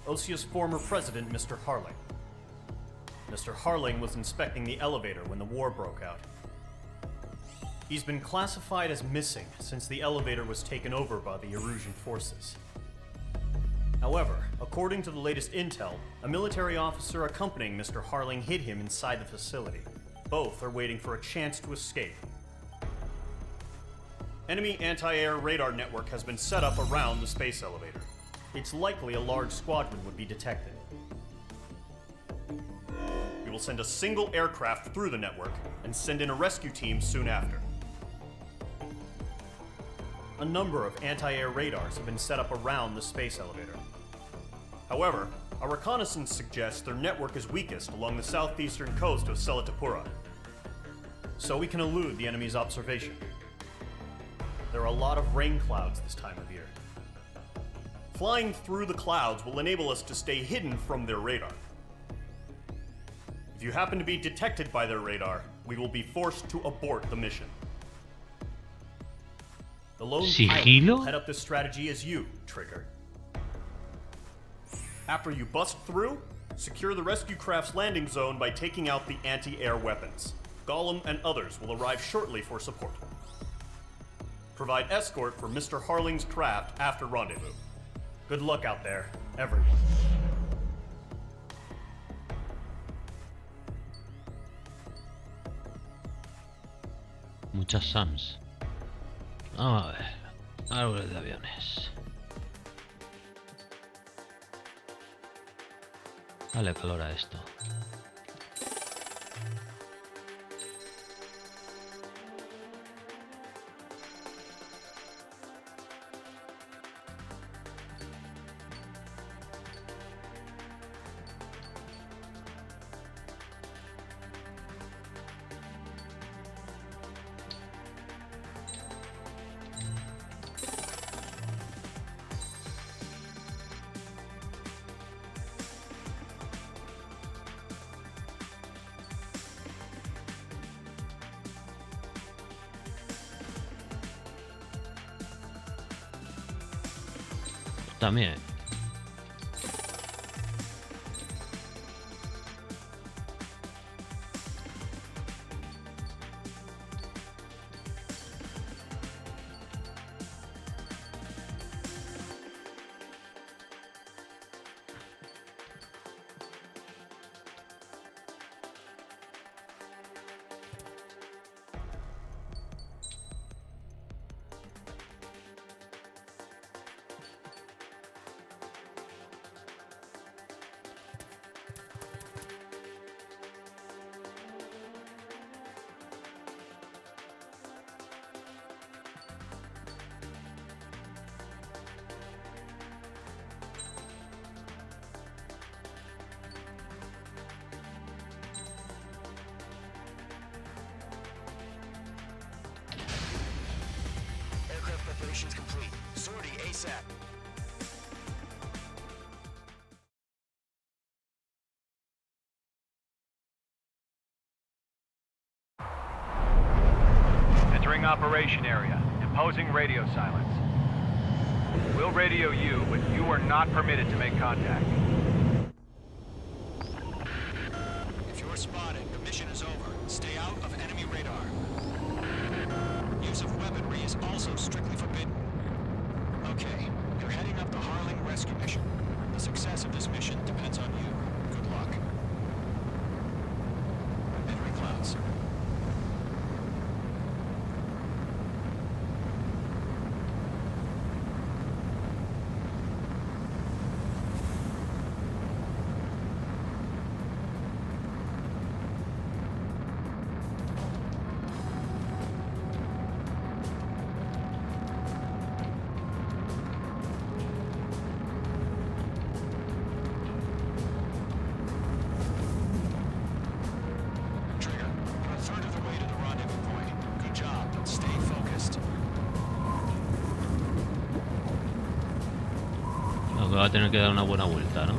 Osia's former president, Mr. Harling. Mr. Harling was inspecting the elevator when the war broke out. He's been classified as missing since the elevator was taken over by the Erusian forces. However, according to the latest intel, a military officer accompanying Mr. Harling hid him inside the facility. Both are waiting for a chance to escape. Enemy anti-air radar network has been set up around the space elevator. It's likely a large squadron would be detected. We will send a single aircraft through the network and send in a rescue team soon after. A number of anti-air radars have been set up around the space elevator. However, our reconnaissance suggests their network is weakest along the southeastern coast of Selatapura, so we can elude the enemy's observation. There are a lot of rain clouds this time of year. Flying through the clouds will enable us to stay hidden from their radar. If you happen to be detected by their radar, we will be forced to abort the mission. The lone pilot will head up this strategy as you, Trigger. After you bust through, secure the rescue craft's landing zone by taking out the anti-air weapons. Gollum and others will arrive shortly for support. Provide escort for Mr. Harling's craft after rendezvous. Good luck out there, everyone. Muchas SAMs. Vamos a ver. Árboles de aviones. Dale calor a esto. También. Aircraft preparations complete. Sortie ASAP. Entering operation area. Imposing radio silence. We'll radio you, but you are not permitted to make contact. If you're spotted, the mission is over. Stay out of enemy radar. Use of weaponry is also strictly forbidden. Okay, you're heading up the Harling rescue mission. The success of this mission depends on you. Good luck. Entering clouds. Va a tener que dar una buena vuelta, ¿no?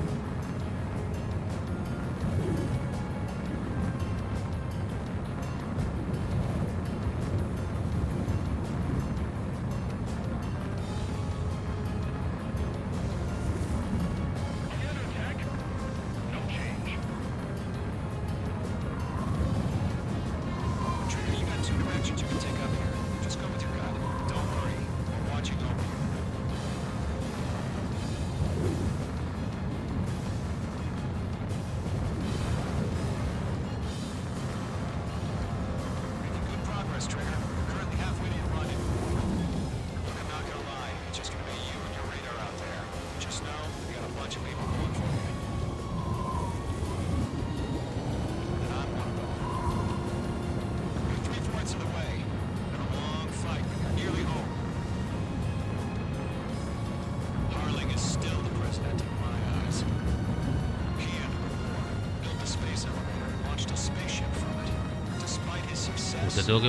Porque tengo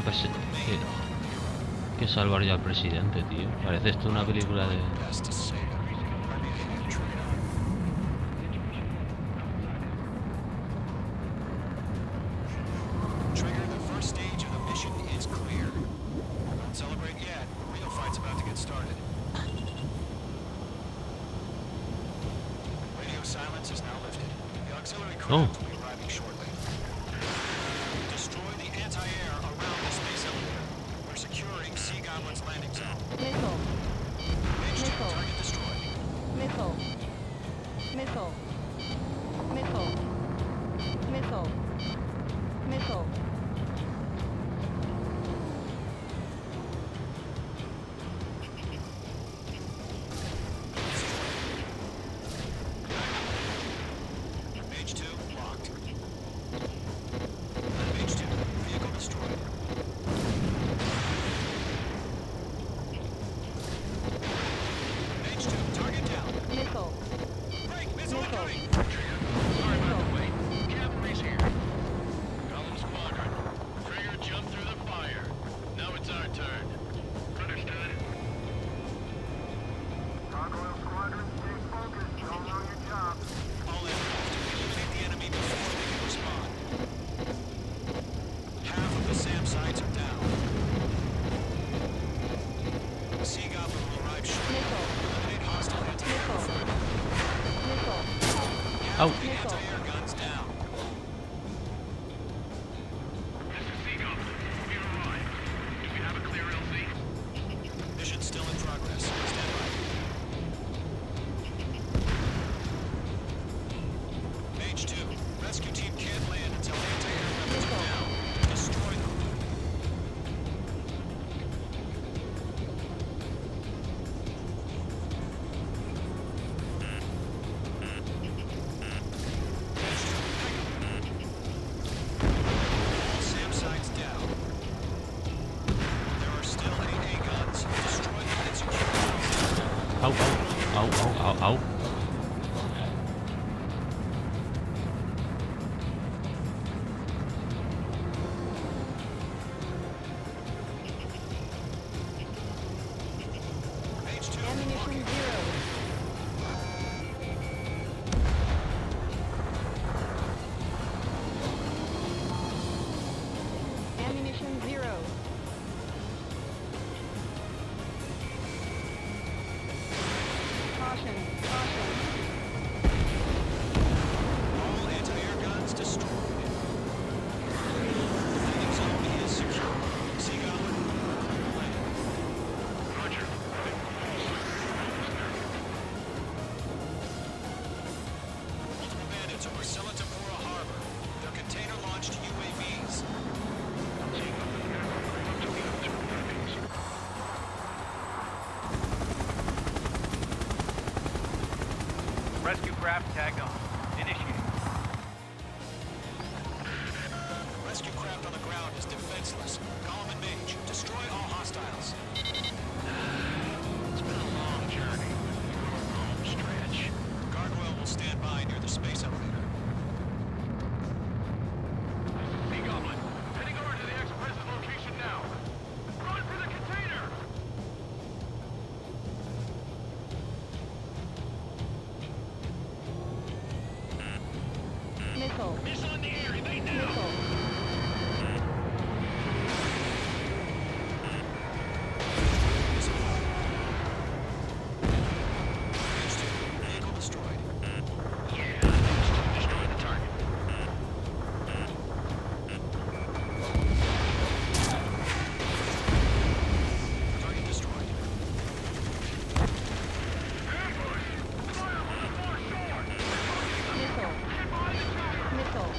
que salvar ya al presidente, tío. Parece esto una película de... Oh. Au. Missile. Guns down. This is Seagull. We arrived. Do we have a clear LZ? Mission still in progress. Stand by. Mage 2, rescue team can't land until anti-air weapons are down. Destroy them. All SAM sites down. There are still AA guns. Destroy them and secure them. Au, au, au, au, au, au. Mage 2, Ammunition zero. Ammunition zero. Caution, caution. all anti-air guns destroyed. Landing zone is secure. Seagull, land. Roger. Multiple bandits over Selatapura Harbor. Their container-launched UAVs. Rescue craft tagged on. Initiate. Rescue craft on the ground is defenseless. Column and Mage, destroy all hostiles. It's been a long journey. We're on the home stretch. Gargoyle will stand by near the space elevator. Sea Goblin, heading over to the Express's location now. Run for the container! Missile. Missile in the air, evade now! Missile. Mage 2, vehicle destroyed. Yeah, destroy the target. Target destroyed. Missile. Missile.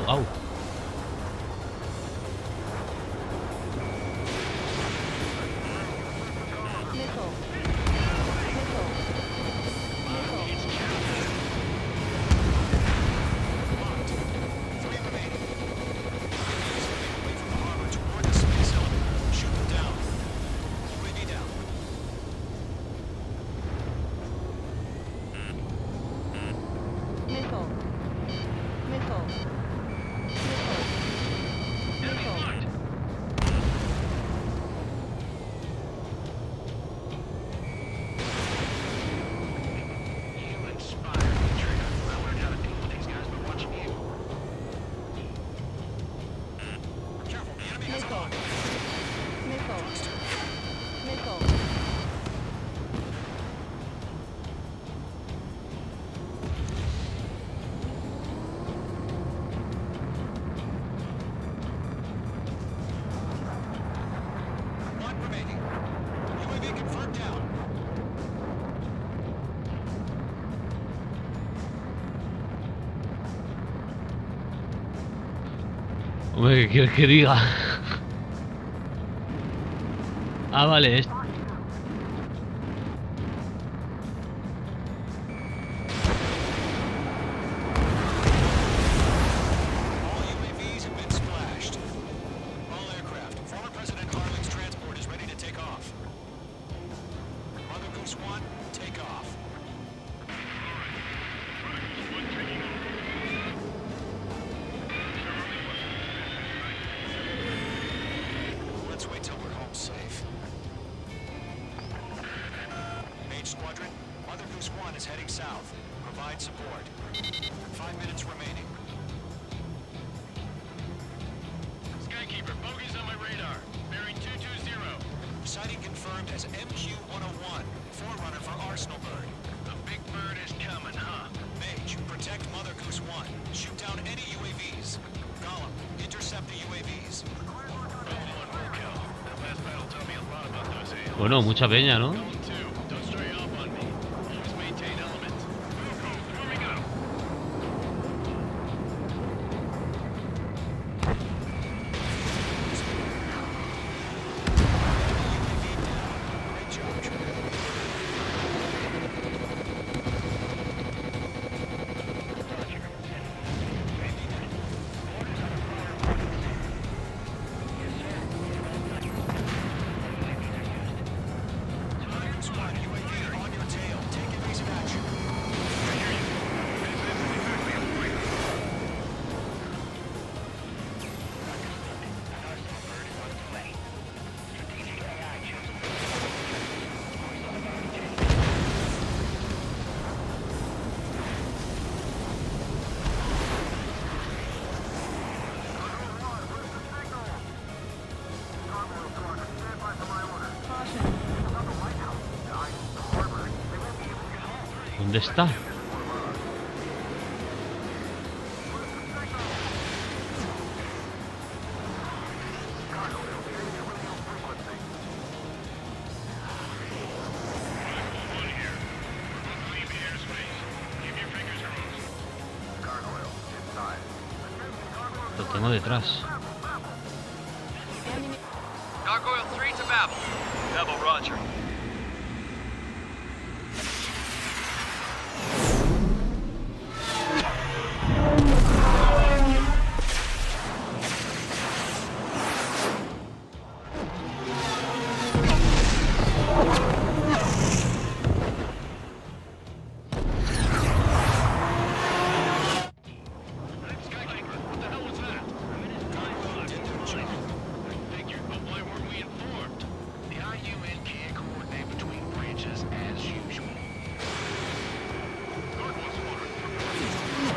Au, au. Hombre, ¿qué quieres que diga? Ah, vale, es... Bueno, mucha peña, ¿no? ¿Dónde está? Lo tengo detrás. Gargoyle 3 to Babel. Babel, roger.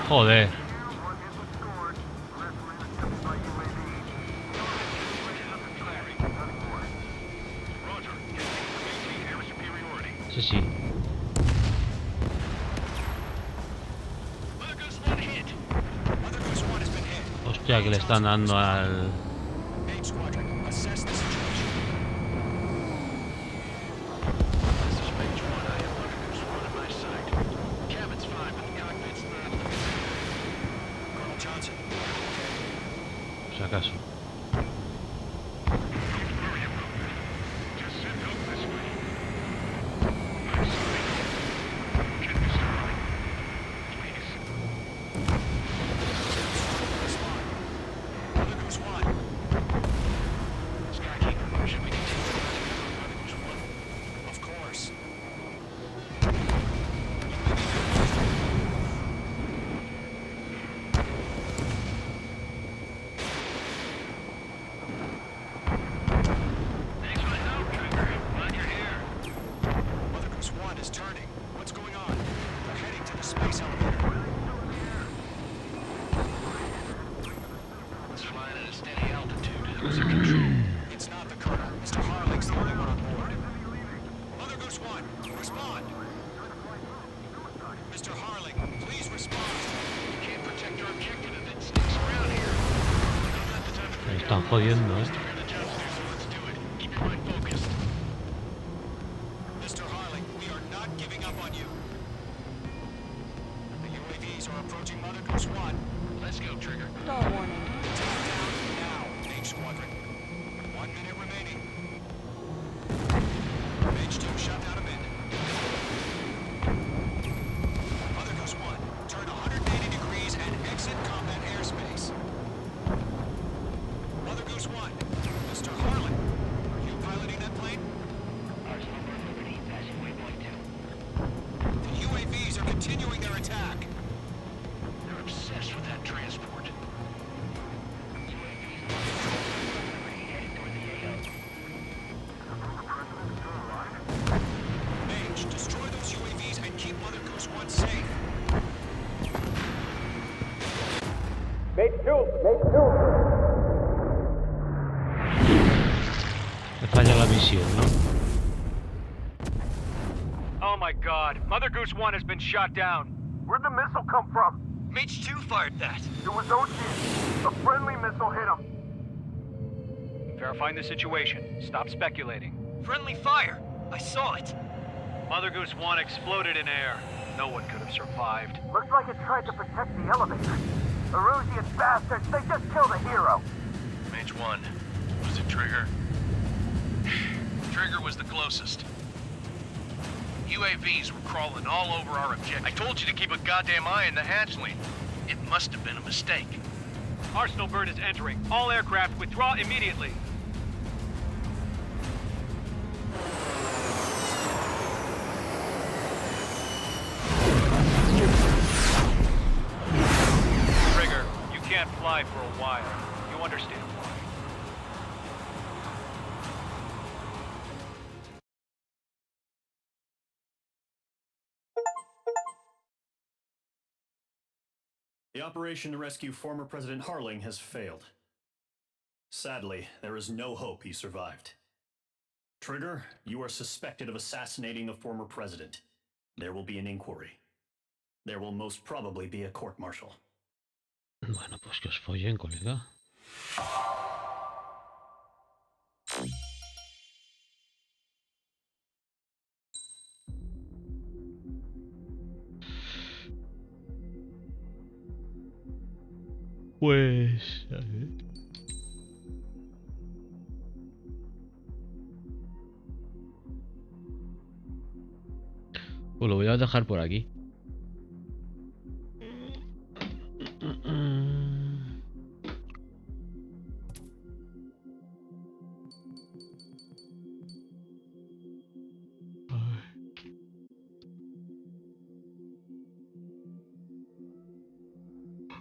Joder. Sí, sí. Hostia, que le están dando al... Están jodiendo, We're the jobs to do, so let's do it. Keep your mind focused. Mr. Harling, we are not giving up on you. The UAVs are approaching Mother Goose 1. Let's go, Trigger. No warning. Take it down now, Mage Squadron. 1 minute remaining. Mage 2, shut down a mid. Mother Goose 1, turn 180 degrees and exit combat airspace. Mother Goose 1, Mr. Harlan, are you piloting that plane? The UAVs are continuing their attack. They're obsessed with that transport. Mage, destroy those UAVs and keep Mother Goose 1 safe. Me falla la visión, ¿no? Oh my god, Mother Goose 1 has been shot down. Where'd the missile come from? Mage 2 fired that. It was Ocean. A friendly missile hit him. Verifying the situation. Stop speculating. Friendly fire. I saw it. Mother Goose 1 exploded in air. No one could have survived. Looks like it tried to protect the elevator. Erusian bastards, they just killed a hero. Mage 1. Was it Trigger? Trigger was the closest. UAVs were crawling all over our objective. I told you to keep a goddamn eye on the hatchling. It must have been a mistake. Arsenal bird is entering. All aircraft withdraw immediately. Trigger, you can't fly for a while. You understand why. The operation to rescue former President Harling has failed. Sadly, there is no hope he survived. Trigger, you are suspected of assassinating the former president. There will be an inquiry. There will most probably be a court-martial. Bueno, pues que os follen, colega. Pues... a ver. Pues lo voy a dejar por aquí.